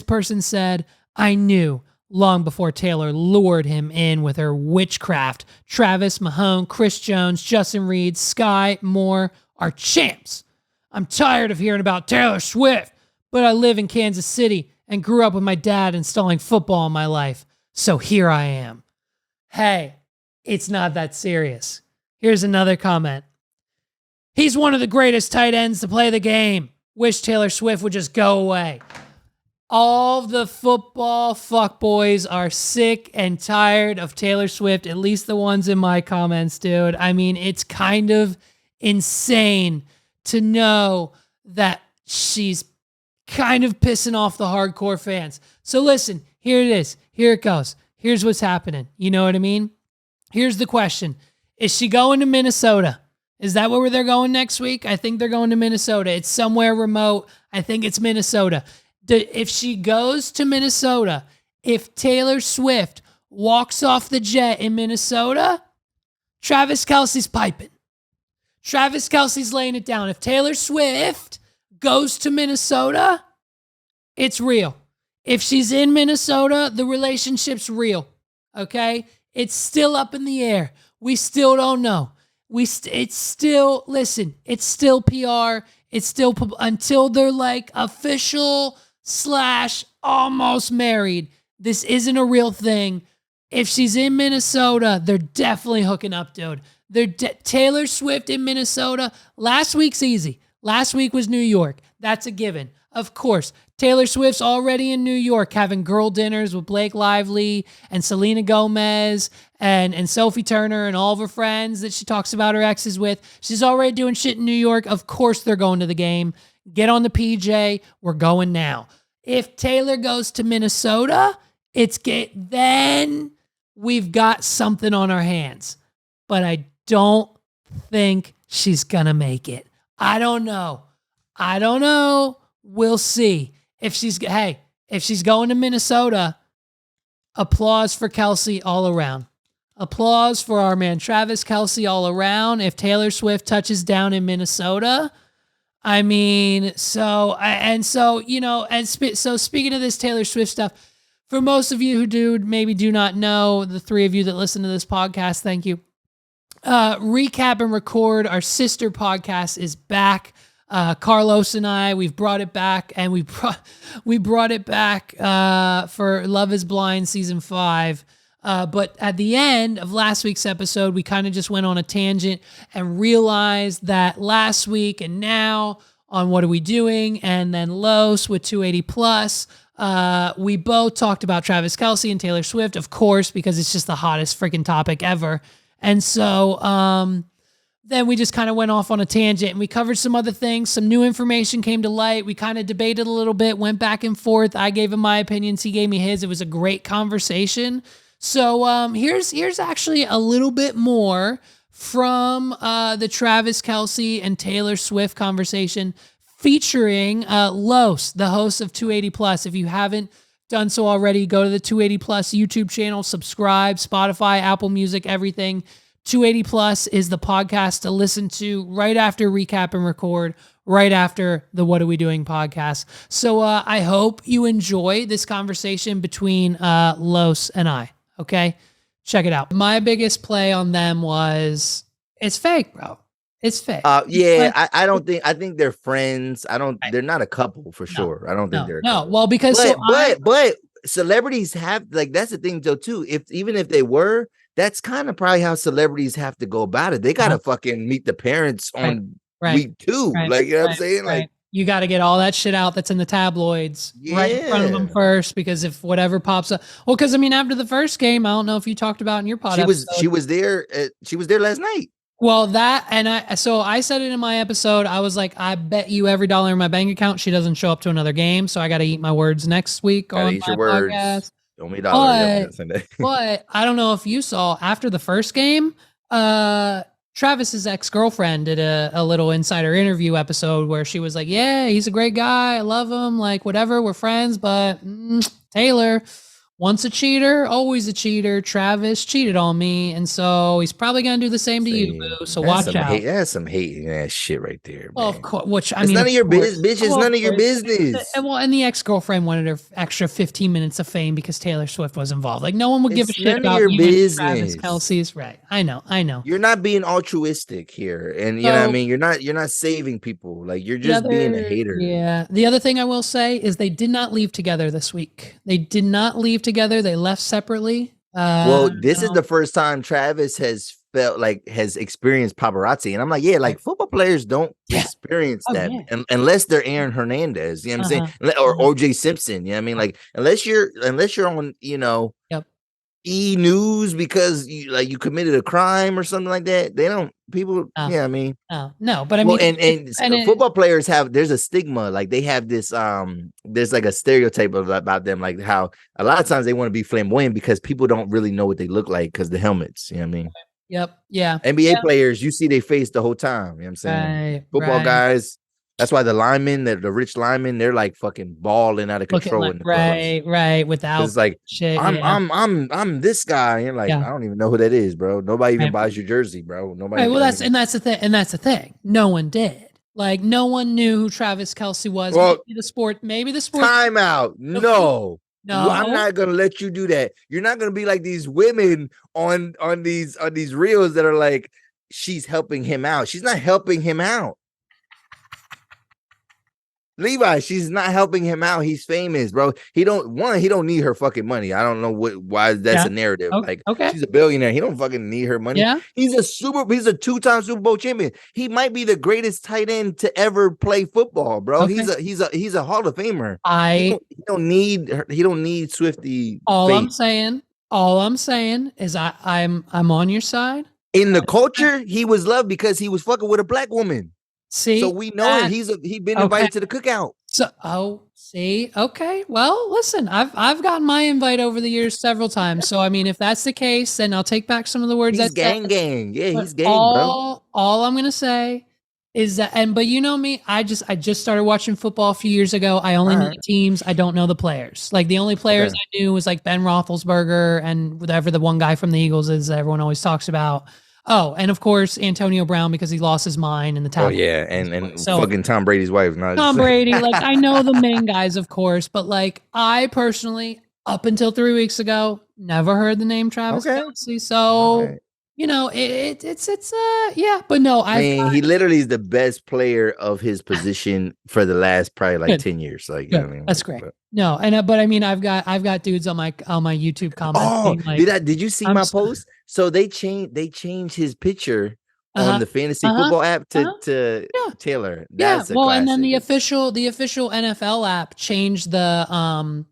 person said, I knew long before Taylor lured him in with her witchcraft. Travis, Mahone, Chris Jones, Justin Reed, Sky Moore are champs. I'm tired of hearing about Taylor Swift, but I live in Kansas City and grew up with my dad installing football in my life. So here I am. Hey, it's not that serious. Here's another comment. He's one of the greatest tight ends to play the game. Wish Taylor Swift would just go away. All the football fuckboys are sick and tired of Taylor Swift, at least the ones in my comments, dude. I mean, it's kind of insane to know that she's kind of pissing off the hardcore fans. So listen, here it is. Here it goes. Here's what's happening. You know what I mean? Here's the question. Is she going to Minnesota? Is that where they're going next week? I think they're going to Minnesota. It's somewhere remote. I think it's Minnesota. If she goes to Minnesota, if Taylor Swift walks off the jet in Minnesota, Travis Kelce's piping. Travis Kelce's laying it down. If Taylor Swift goes to Minnesota, it's real. If she's in Minnesota, the relationship's real. Okay? It's still up in the air. We still don't know. It's still, listen, it's still PR. It's still, until they're like official / almost married, this isn't a real thing. If she's in Minnesota, they're definitely hooking up, dude. Taylor Swift in Minnesota. Last week's easy. Last week was New York. That's a given. Of course, Taylor Swift's already in New York having girl dinners with Blake Lively and Selena Gomez and Sophie Turner and all of her friends that she talks about her exes with. She's already doing shit in New York. Of course they're going to the game. Get on the PJ. We're going now. If Taylor goes to Minnesota, then we've got something on our hands. But I don't think she's going to make it. I don't know. We'll see. If she's going to Minnesota, applause for Kelce all around. Applause for our man Travis Kelce all around. If Taylor Swift touches down in Minnesota, I mean, so speaking of this Taylor Swift stuff, for most of you who maybe do not know, the three of you that listen to this podcast, thank you. Recap and Record, our sister podcast, is back. Carlos and I, we've brought it back, and we brought it back for Love is Blind season 5. But at the end of last week's episode, we kind of just went on a tangent and realized that last week and now on What Are We Doing, and then Los with 280 Plus, we both talked about Travis Kelce and Taylor Swift, of course, because it's just the hottest freaking topic ever. And so then we just kind of went off on a tangent and we covered some other things. Some new information came to light. We kind of debated a little bit, went back and forth. I gave him my opinions. He gave me his. It was a great conversation. So here's actually a little bit more from the Travis Kelce and Taylor Swift conversation featuring Los, the host of 280 Plus. If you haven't done so already, go to the 280 Plus YouTube channel, subscribe, Spotify, Apple Music, everything. 280 Plus is the podcast to listen to right after Recap and Record, right after the What Are We Doing podcast. So I hope you enjoy this conversation between Los and I. Okay, check it out. My biggest play on them was, it's fake, bro. It's fake. Yeah, I think they're friends. They're not a couple for sure. I don't think they're a couple. Well, because but celebrities have, like, that's the thing though too. Even if they were, that's kind of probably how celebrities have to go about it. They gotta fucking meet the parents on week 2. Like, you know what I'm saying? Like, you got to get all that shit out that's in the tabloids right in front of them first, because if whatever pops up, well, because I mean, after the first game, I don't know if you talked about in your pod. She was there last night. Well, I said it in my episode. I was like, I bet you every dollar in my bank account she doesn't show up to another game, so I got to eat my words next week on my podcast. $1 million. But I don't know if you saw after the first game, Travis's ex-girlfriend did a little insider interview episode where she was like, yeah, he's a great guy. I love him. Like, whatever, we're friends. But Taylor, once a cheater, always a cheater. Travis cheated on me. And so he's probably going to do the same to you, boo. So watch out. That's some hating ass shit right there, Well, man. of course, which I it's mean, none of your business, bitch. It's none of your business. And the ex-girlfriend wanted her extra 15 minutes of fame because Taylor Swift was involved. Like, no one would give a shit about your business. Travis Kelce's right. I know. You're not being altruistic here, and you know what I mean. You're not saving people. Like, you're just being a hater. Yeah. The other thing I will say is they did not leave together this week. They did not leave together. They left separately. Well, this is the first time Travis has experienced paparazzi, and I'm like, yeah, like football players don't experience that unless they're Aaron Hernandez, you know what I'm saying, or OJ Simpson, you know what I mean, like unless you're on, you know, E News because you committed a crime or something like that. They don't I mean, no, but I mean, and football players there's a stigma, like they have this there's like a stereotype about them, like how a lot of times they want to be flamboyant because people don't really know what they look like because the helmets, you know what I mean. Yep. Yeah. NBA players, you see their face the whole time. You know what I'm saying? Right, Football guys, that's why the linemen, the rich linemen, they're like fucking balling out of control in the clubs. Right. Without it's like shit, I'm this guy. And you're like, I don't even know who that is, bro. Nobody even buys your jersey, bro. Nobody. Right, well, that's the thing. No one did. Like, no one knew who Travis Kelce was. Well, maybe the sport. Time out. No, I'm not gonna let you do that. You're not gonna be like these women on these reels that are like, she's helping him out. She's not helping him out. Levi, she's not helping him out. He's famous, bro. He don't need her fucking money. I don't know why that's a narrative. She's a billionaire. He don't fucking need her money. Yeah. He's a two-time Super Bowl champion. He might be the greatest tight end to ever play football, bro. He's a Hall of Famer. He don't need Swifty. All I'm saying is I'm on your side. In the culture, he was loved because he was fucking with a black woman. See, so we know him. He's been invited to the cookout. Okay. Well, listen, I've gotten my invite over the years several times. So I mean, if that's the case, then I'll take back some of the words. He's gang. Yeah, he's gang, bro. All I'm gonna say is that, but you know me, I just started watching football a few years ago. I only know the teams. I don't know the players. Like the only players I knew was like Ben Roethlisberger and whatever the one guy from the Eagles is that everyone always talks about. Oh, and of course Antonio Brown because he lost his mind in the tablet. Oh yeah, and fucking Tom Brady's wife. Tom Brady, like I know the main guys, of course, but like I personally, up until 3 weeks ago, never heard the name Travis Kelce. So you know, but no, I mean, he literally is the best player of his position for the last probably like 10 years. Like, you know what I mean? That's great. No, but I mean, I've got dudes on my YouTube comments. Oh, did you see my post? So they changed his picture on the fantasy football app to Taylor. That's and then the official NFL app changed the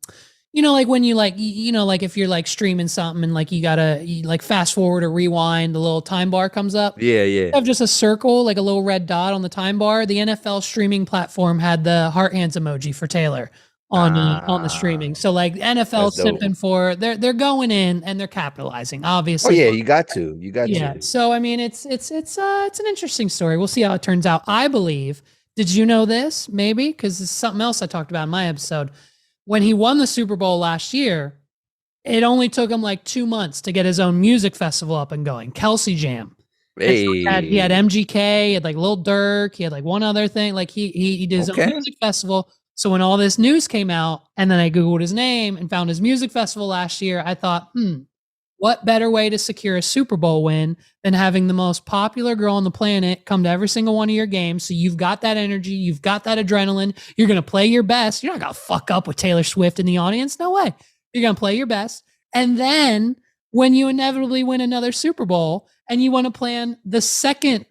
you know, like when you like if you're like streaming something and like you gotta like fast forward or rewind, the little time bar comes up. Yeah. You have just a circle, like a little red dot on the time bar. The NFL streaming platform had the heart hands emoji for Taylor on the streaming. So like NFL simping for they're going in and they're capitalizing, obviously. Oh yeah, you got to. So I mean it's an interesting story. We'll see how it turns out. I believe, did you know this? Maybe because it's something else I talked about in my episode. When he won the Super Bowl last year, it only took him like 2 months to get his own music festival up and going. Kelsey Jam. Hey. He had MGK, he had like Lil Durk, he had like one other thing. Like he did his own music festival. So when all this news came out and then I Googled his name and found his music festival last year, I thought, what better way to secure a Super Bowl win than having the most popular girl on the planet come to every single one of your games? So you've got that energy, you've got that adrenaline, you're going to play your best. You're not going to fuck up with Taylor Swift in the audience. No way. You're going to play your best. And then when you inevitably win another Super Bowl and you want to plan the second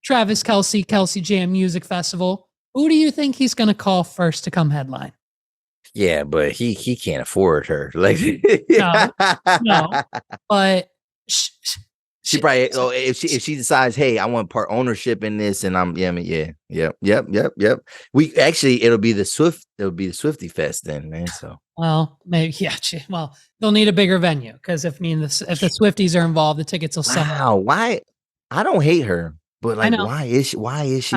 Travis Kelce Jam Music Festival, who do you think he's going to call first to come headline? Yeah, but he can't afford her. Like no. But She probably if she decides, hey, I want part ownership in this, and yep. We actually it'll be the Swifty Fest then, man. So well, maybe well, they'll need a bigger venue because if the Swifties are involved, the tickets will sell. Wow, why? I don't hate her, but like, why is she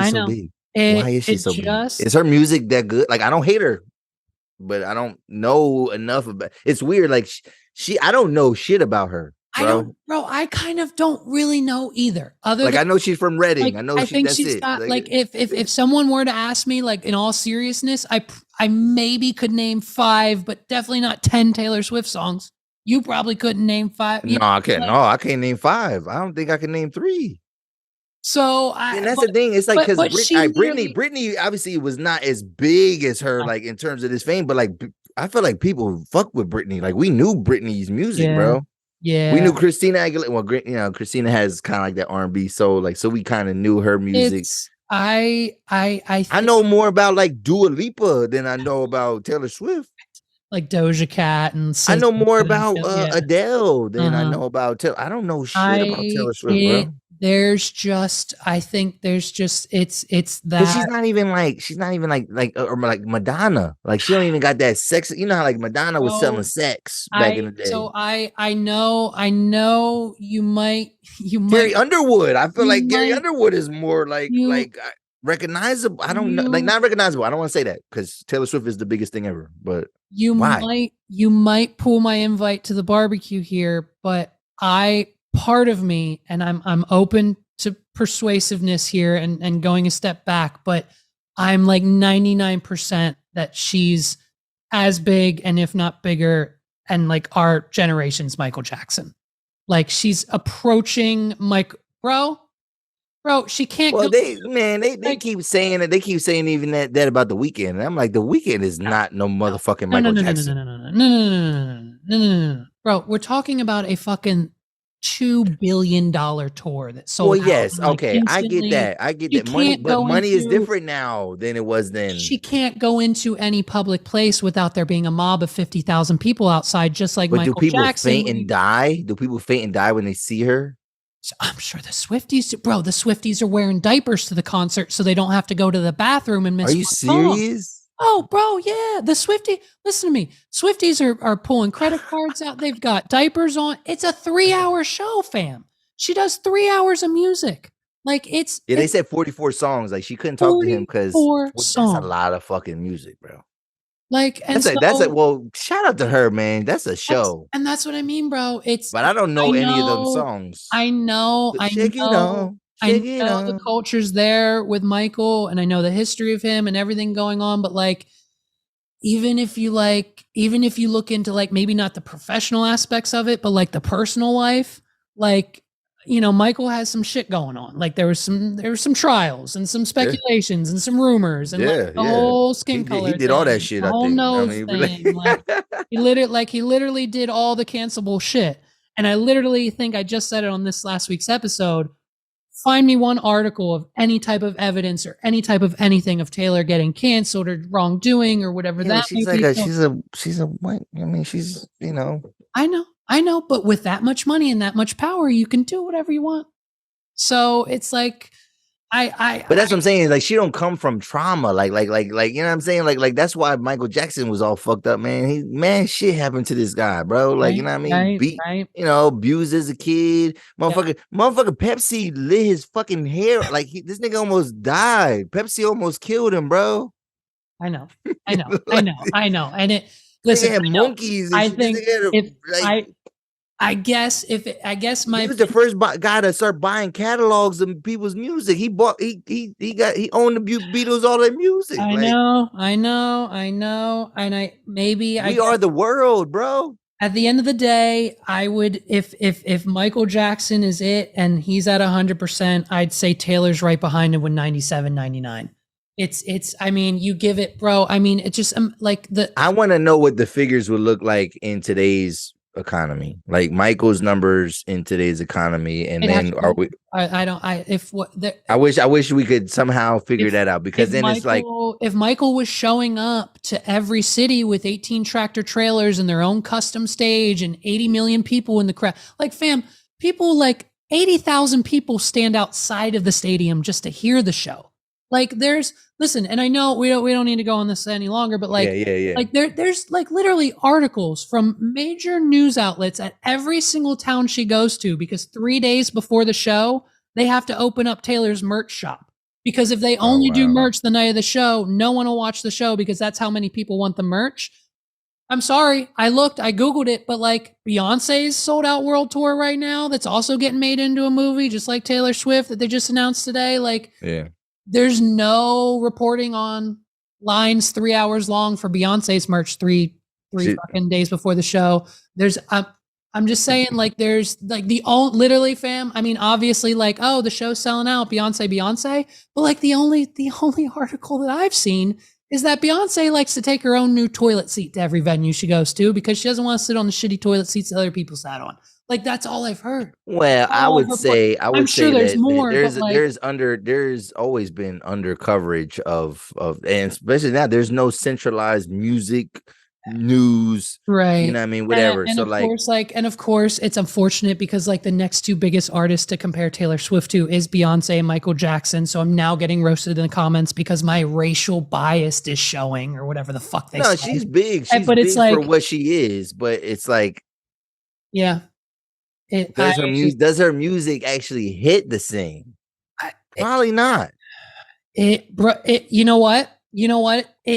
so big? Why is she so big? Is her music that good? Like, I don't hate her, but I don't know enough about. It's weird. Like I don't know shit about her. I kind of don't really know either. I know she's from Reading. Like, I know I think she's got like if someone were to ask me, like in all seriousness, I maybe could name 5, but definitely not 10 Taylor Swift songs. You probably couldn't name 5. No, I can't. No, I can't name 5. I don't think I can name 3. So that's the thing. It's like because Britney obviously was not as big as her, like in terms of this fame, but like I feel like people fuck with Britney. Like we knew Britney's music, bro. Yeah, we knew Christina Aguilera. Well, Christina has kind of like that R&B soul, like so we kind of knew her music. I know more about like Dua Lipa than I know about Taylor Swift. Like Doja Cat and I know more about Adele than I know about Taylor. I don't know shit about Taylor Swift, bro. I think there's just it's that. But she's not even like Madonna. Like she don't even got that sex. You know how like Madonna was selling sex back in the day. So I know you might Gary Underwood. I feel like Gary Underwood is more like recognizable. I don't know, like not recognizable. I don't want to say that because Taylor Swift is the biggest thing ever. But you might pull my invite to the barbecue here, but part of me, and I'm open to persuasiveness here and going a step back, but I'm like 99% that she's as big and if not bigger and like our generation's Michael Jackson. Like she's approaching bro, she can't go. They keep saying that. They keep saying even that about The Weeknd. And I'm like, The Weeknd is not no motherfucking Michael Jackson. No. Bro, we're talking about a fucking $2 billion tour that sold. Well, yes, okay, I get that. Money, but money is different now than it was then. She can't go into any public place without there being a mob of 50,000 people outside, just like Michael Jackson. Do people faint and die? Do people faint and die when they see her? I'm sure the Swifties are wearing diapers to the concert so they don't have to go to the bathroom and miss. Are you serious? Oh, bro, yeah. Listen to me. Swifties are pulling credit cards out. They've got diapers on. It's a 3-hour show, fam. She does 3 hours of music. Like they said 44 songs. Like she couldn't talk to him because that's a lot of fucking music, bro. Like, and well, shout out to her, man. That's a show. And that's what I mean, bro. But I don't know any of them songs. I know the culture's there with Michael, and I know the history of him and everything going on, but like even if you look into like maybe not the professional aspects of it, but like the personal life, like Michael has some shit going on. Like there was some trials and some speculations and some rumors and the whole skin color. He did all that shit. The whole nose thing. Like, he literally did all the cancelable shit. And I literally think I just said it on this last week's episode. Find me one article of any type of evidence or any type of anything of Taylor getting canceled or wrongdoing or whatever she's a white. I mean, she's I know, but with that much money and that much power, you can do whatever you want. So it's like, but that's what I'm saying. Like she don't come from trauma. Like, you know what I'm saying? Like that's why Michael Jackson was all fucked up, man. Shit happened to this guy, bro. Like, you know what I mean? Abused as a kid. Motherfucker Pepsi lit his fucking hair. Like this nigga almost died. Pepsi almost killed him, bro. I know. And it, listen, had monkeys. I think I guess he was the first guy to start buying catalogs of people's music. He owned the Beatles, all their music. I know. And we are the world, bro. At the end of the day, I would if Michael Jackson is it and he's at 100%, I'd say Taylor's right behind him with 97, 99. I mean, you give it, bro. I mean, it just I want to know what the figures would look like in today's economy, like Michael's numbers in today's economy, and then I wish we could somehow figure that out, because then it's like if Michael was showing up to every city with 18 tractor trailers and their own custom stage and 80 million people in the crowd, like fam, people like 80,000 people stand outside of the stadium just to hear the show. Like listen, and I know we don't need to go on this any longer, but like, like there's like literally articles from major news outlets at every single town she goes to, because 3 days before the show, they have to open up Taylor's merch shop. Because if they only do merch the night of the show, no one will watch the show, because that's how many people want the merch. I'm sorry. I Googled it, but like Beyonce's sold out world tour right now. That's also getting made into a movie, just like Taylor Swift that they just announced today. Like, there's no reporting on lines 3 hours long for Beyonce's merch three fucking days before the show. I'm just saying, like, there's like literally, fam. I mean, obviously, like, oh, the show's selling out, Beyonce, but like the only article that I've seen is that Beyonce likes to take her own new toilet seat to every venue she goes to, because she doesn't want to sit on the shitty toilet seats that other people sat on. Like, that's all I've heard. Well, I would say there's more. There's always been under coverage of, and especially now, there's no centralized music news, right? You know what I mean? Whatever. And of course, it's unfortunate because like the next two biggest artists to compare Taylor Swift to is Beyonce and Michael Jackson. So I'm now getting roasted in the comments because my racial bias is showing, or whatever the fuck they say. No, she's big. She's big it's like, for what she is, but it's like, yeah. Does her music actually hit the same? Probably not. You know what?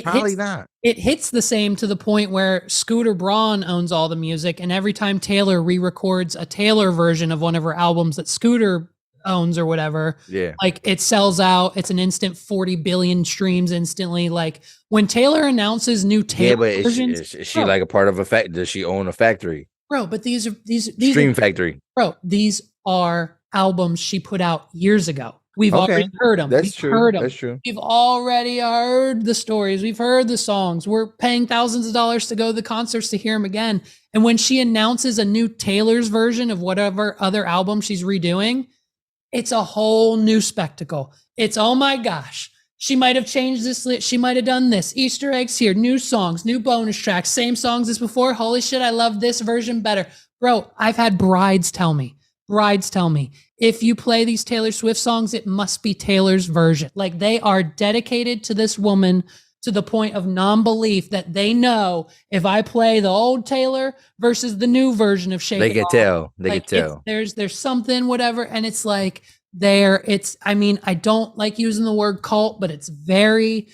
Probably not. It hits the same to the point where Scooter Braun owns all the music, and every time Taylor re-records a Taylor version of one of her albums that Scooter owns or whatever, like it sells out. It's an instant 40 billion streams instantly. Like when Taylor announces new Taylor versions, is she like a part of a factory? Does she own a factory? Bro, but these Stream Factory. Bro, these are albums she put out years ago. We've already heard them. That's true. We've already heard the stories. We've heard the songs. We're paying thousands of dollars to go to the concerts to hear them again. And when she announces a new Taylor's version of whatever other album she's redoing, it's a whole new spectacle. It's, oh my gosh, she might have changed this. She might have done this. Easter eggs here, new songs, new bonus tracks, same songs as before. Holy shit, I love this version better. Bro, I've had brides tell me, if you play these Taylor Swift songs, it must be Taylor's version. Like, they are dedicated to this woman to the point of non-belief that they know if I play the old Taylor versus the new version of Shake It Off, they can tell. There's something, whatever. And it's like, I mean, I don't like using the word cult, but it's a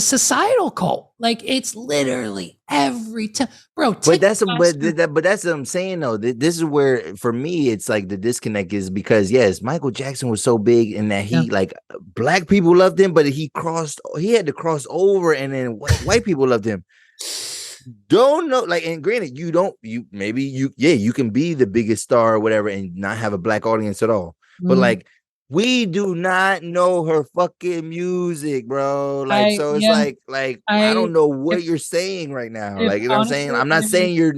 societal cult. Like, it's literally every time, bro. But that's what I'm saying though. This is where, for me, it's like the disconnect is because yes, Michael Jackson was so big in that he like black people loved him, but he had to cross over, and then white people loved him. Don't know, like, and granted, you can be the biggest star or whatever and not have a black audience at all, but like, we do not know her fucking music, bro. Like, I don't know what you're saying right now. Like, you know what I'm saying? I'm not saying you're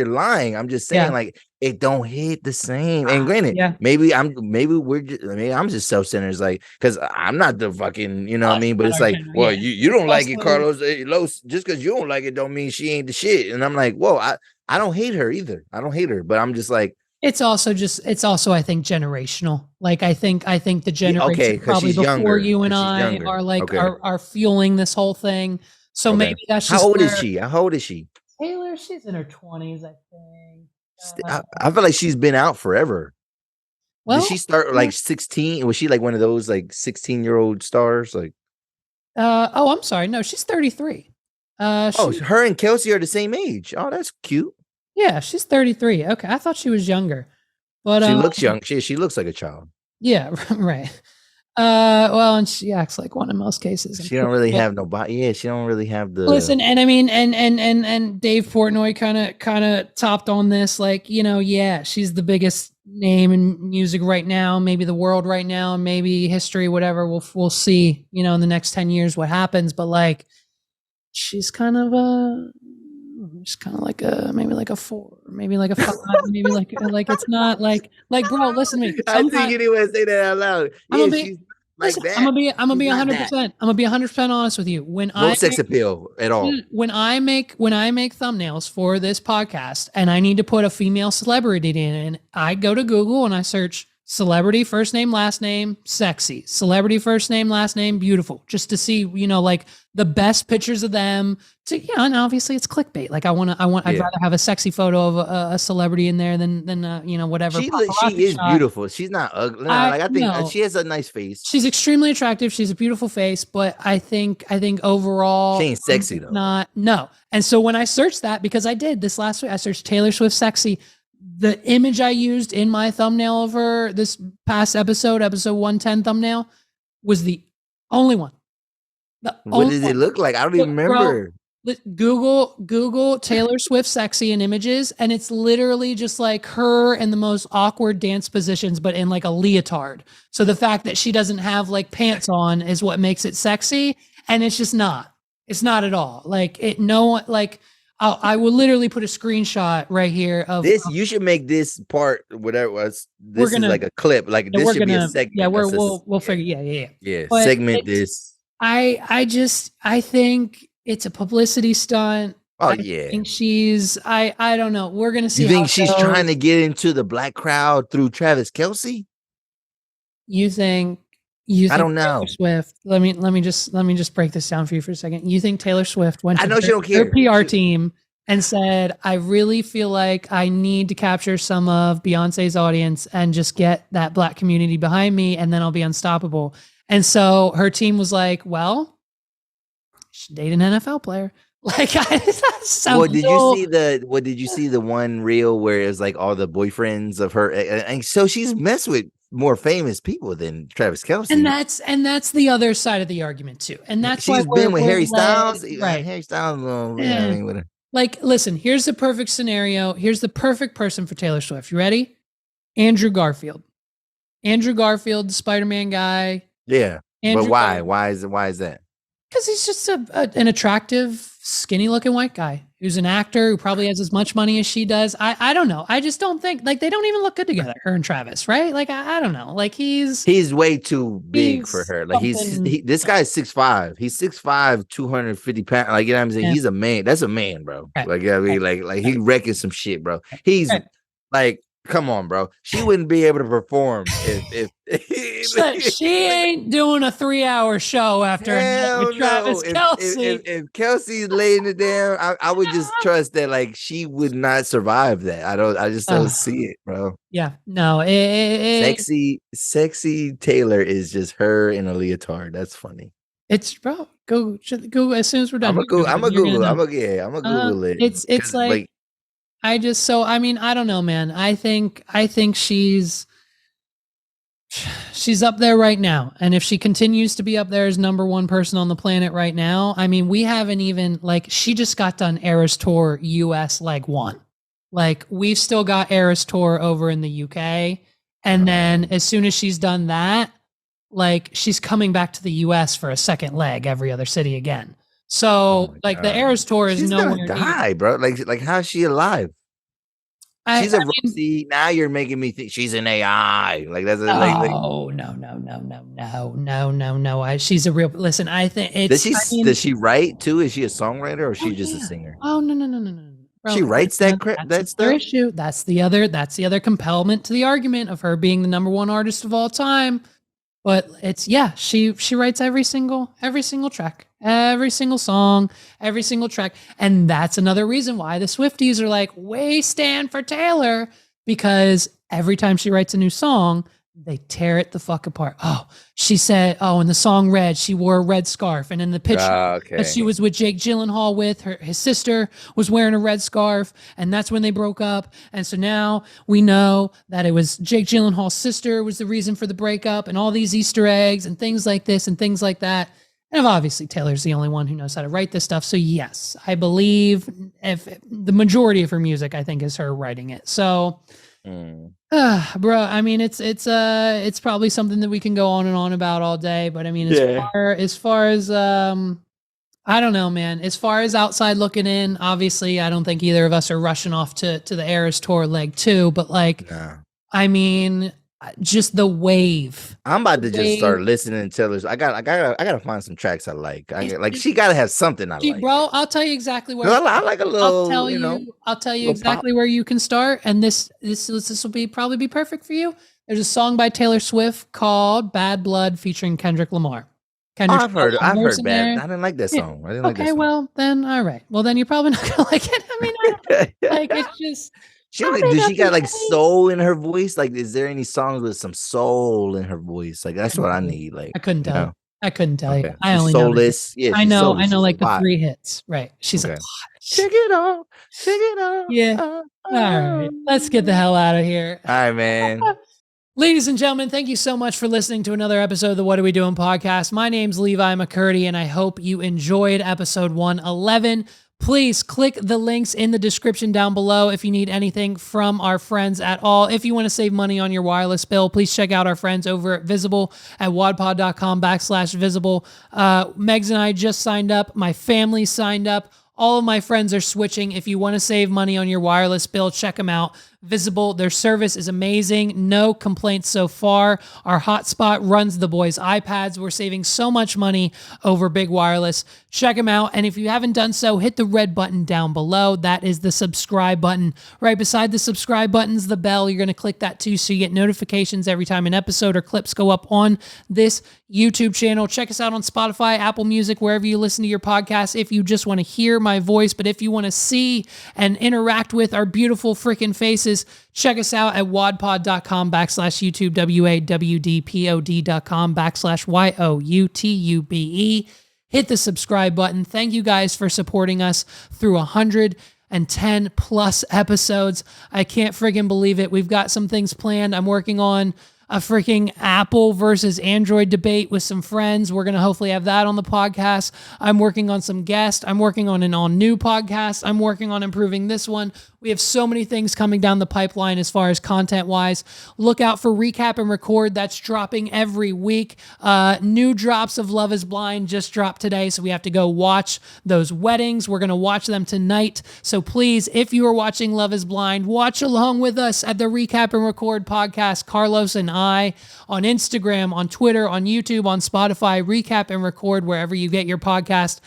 lying. I'm just saying like it don't hit the same. And granted, maybe I'm just self-centered, like, because I'm not the fucking, you know what I mean? But it's like, well, you don't like it, Carlos. Just because you don't like it don't mean she ain't the shit. And I'm like, whoa, I don't hate her either. I don't hate her, but I'm just like, it's also I think generational. Like, I think the generation probably before younger, you and I are like are fueling this whole thing. So maybe that's just How old is she? Taylor, she's in her 20s, I think. I feel like she's been out forever. Well, did she start like 16? Was she like one of those like 16-year-old stars? Like, I'm sorry. No, she's 33. Her and Kelsey are the same age. Oh, that's cute. Yeah, she's 33. Okay, I thought she was younger, but she looks young. She looks like a child. Yeah, right. Well, and she acts like one in most cases. She don't really have no body. Yeah, she don't really have the. Listen, and I mean, and Dave Portnoy kind of topped on this. Like, you know, yeah, she's the biggest name in music right now, maybe the world right now, maybe history, whatever. We'll see. You know, in the next 10 years, what happens. But like, she's kind of just kind of like maybe like a 4, maybe like a 5, maybe like it's not like bro, listen to me. I think you didn't want to say that out loud. like listen, that. I'm gonna be She's not 100%. I'm gonna be 100% honest with you. When no sex appeal at all. When I make thumbnails for this podcast and I need to put a female celebrity in, I go to Google and I search celebrity first name last name sexy, celebrity first name last name beautiful, just to see like the best pictures of them. And obviously it's clickbait. Like I'd rather have a sexy photo of a celebrity in there than whatever. She is shot. Beautiful. She's not ugly. I think she has a nice face. She's extremely attractive. She's a beautiful face, but I think overall she ain't sexy though. No. And so when I searched that, because I did this last week, I searched Taylor Swift sexy. The image I used in my thumbnail over this past episode 110 thumbnail, was the only one. What did it look like? I don't even remember. Google Taylor Swift sexy in images, and it's literally just like her in the most awkward dance positions, but in like a leotard. So the fact that she doesn't have like pants on is what makes it sexy, and it's just not. It's not at all. I will literally put a screenshot right here of this. You should make this part whatever it was. This is like a clip. Like this should be a segment. Yeah, we'll figure. Yeah. But segment this. I think it's a publicity stunt. Oh I think I don't know. We're gonna see. You think she's trying to get into the black crowd through Travis Kelce? You think I don't know. Taylor Swift. Let me just break this down for you for a second. You think Taylor Swift went to she don't care. Her PR team and said, I really feel like I need to capture some of Beyonce's audience and just get that black community behind me, and then I'll be unstoppable. And so her team was like, well, she should date an NFL player. Like, did you see the one reel where it was like all the boyfriends of her, and so she's messed with more famous people than Travis Kelce, and that's the other side of the argument too, and that's she's been with Harry Styles, right? Harry Styles, like, listen, here's the perfect scenario. Here's the perfect person for Taylor Swift. You ready? Andrew Garfield, the Spider-Man guy. Yeah, but why? Why is that? Because he's just an attractive, skinny-looking white guy who's an actor who probably has as much money as she does. I don't know. I just don't think, like, they don't even look good together, her and Travis, right? Like, I don't know. Like, he's way too big for her. Like, this guy's 6'5". He's 6'5", 250 pounds. Like, you know what I'm saying? Yeah. He's a man. That's a man, bro. Right. Like, I mean, like he wrecking some shit, bro. He's like, come on, bro. She wouldn't be able to perform if she ain't doing a 3-hour show after with Travis Kelce. If Kelsey's laying it down, I would just trust that like she would not survive that. I just don't see it, bro. Yeah, no. Sexy Taylor is just her in a leotard. That's funny. It's go as soon as we're done. I'm gonna Google it. It's like I don't know, man. I think she's up there right now. And if she continues to be up there as number one person on the planet right now, I mean, we haven't even, like, she just got done Eras Tour US leg 1. Like, we've still got Eras Tour over in the UK. And then as soon as she's done that, like, she's coming back to the US for a second leg every other city again. So, the Eras Tour is nowhere near, bro. Like, how's she alive? She's a Rosie. Now you're making me think she's an AI. Like, that's no. She's a real. Listen, I think it's. Does she write too? Is she a songwriter or is she just a singer? Oh no. Bro, she writes that stuff. Issue. That's the other complement to the argument of her being the number one artist of all time. But she writes every single track, every single song, every single track. And that's another reason why the Swifties are like, way stand for Taylor, because every time she writes a new song, they tear it the fuck apart. Oh, she said, in the song Red, she wore a red scarf. And in the picture that she was with Jake Gyllenhaal with, his sister was wearing a red scarf. And that's when they broke up. And so now we know that it was Jake Gyllenhaal's sister was the reason for the breakup, and all these Easter eggs and things like this and things like that. And obviously Taylor's the only one who knows how to write this stuff. So yes, I believe if the majority of her music, I think, is her writing it. So bro, I mean, it's probably something that we can go on and on about all day, but I mean, as far as I don't know, man, as far as outside looking in, obviously I don't think either of us are rushing off to the Eras Tour leg 2, but like, I mean, just the wave. I'm about to just start listening to Taylor's. I gotta find some tracks I like. She gotta have something I like. Bro, I'll tell you exactly where. I like a little. I'll tell you exactly where you can start, and this will probably be perfect for you. There's a song by Taylor Swift called "Bad Blood" featuring Kendrick Lamar. I've heard Bad. I didn't like that song. I didn't like that song. Well then, all right. Well then, you're probably not gonna like it. I mean, like it's just. Does she got like soul in her voice? Like, is there any songs with some soul in her voice? Like, that's what I need. Like, I couldn't tell. I couldn't tell you. I only soulless. Know. I know. I know. Like the 3 hits. Right. She's like, shake it off, shake it off. Yeah. All right. Let's get the hell out of here. All right, man. Ladies and gentlemen, thank you so much for listening to another episode of the What Are We Doing podcast. My name's Levi McCurdy, and I hope you enjoyed episode 111. Please click the links in the description down below if you need anything from our friends at all. If you want to save money on your wireless bill, please check out our friends over at Visible at wadpod.com/visible. Megs and I just signed up. My family signed up. All of my friends are switching. If you want to save money on your wireless bill, check them out. Visible, their service is amazing. No complaints so far. Our hotspot runs the boys' iPads. We're saving so much money over big wireless. Check them out. And if you haven't done so, hit the red button down below. That is the subscribe button. Right beside the subscribe button is the bell. You're going to click that too so you get notifications every time an episode or clips go up on this YouTube channel. Check us out on Spotify, Apple Music, wherever you listen to your podcast. If you just want to hear my voice, but if you want to see and interact with our beautiful freaking faces, check us out at wadpod.com/YouTube, WAWDPOD.com/YOUTUBE. Hit the subscribe button. Thank you guys for supporting us through 110 plus episodes. I can't friggin' believe it. We've got some things planned. I'm working on a freaking Apple versus Android debate with some friends. We're going to hopefully have that on the podcast. I'm working on some guests. I'm working on an all-new podcast. I'm working on improving this one. We have so many things coming down the pipeline as far as content-wise. Look out for Recap and Record. That's dropping every week. New drops of Love is Blind just dropped today, so we have to go watch those weddings. We're going to watch them tonight. So please, if you are watching Love is Blind, watch along with us at the Recap and Record podcast. Carlos and I on Instagram, on Twitter, on YouTube, on Spotify. Recap and Record wherever you get your podcast.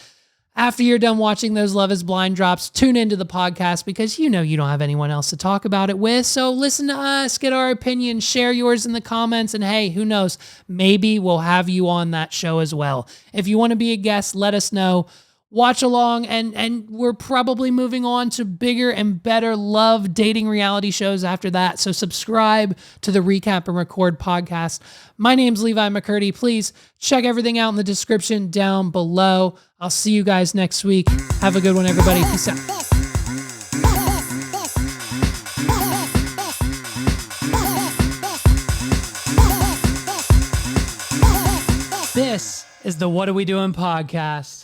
After you're done watching those Love is Blind drops, tune into the podcast because you know you don't have anyone else to talk about it with. So listen to us, get our opinion, share yours in the comments, and hey, who knows, maybe we'll have you on that show as well. If you want to be a guest, let us know. Watch along, and we're probably moving on to bigger and better love dating reality shows after that. So subscribe to the Recap and Record podcast. My name's Levi McCurdy. Please check everything out in the description down below. I'll see you guys next week. Have a good one, everybody. Peace out. This is the What Are We Doing podcast.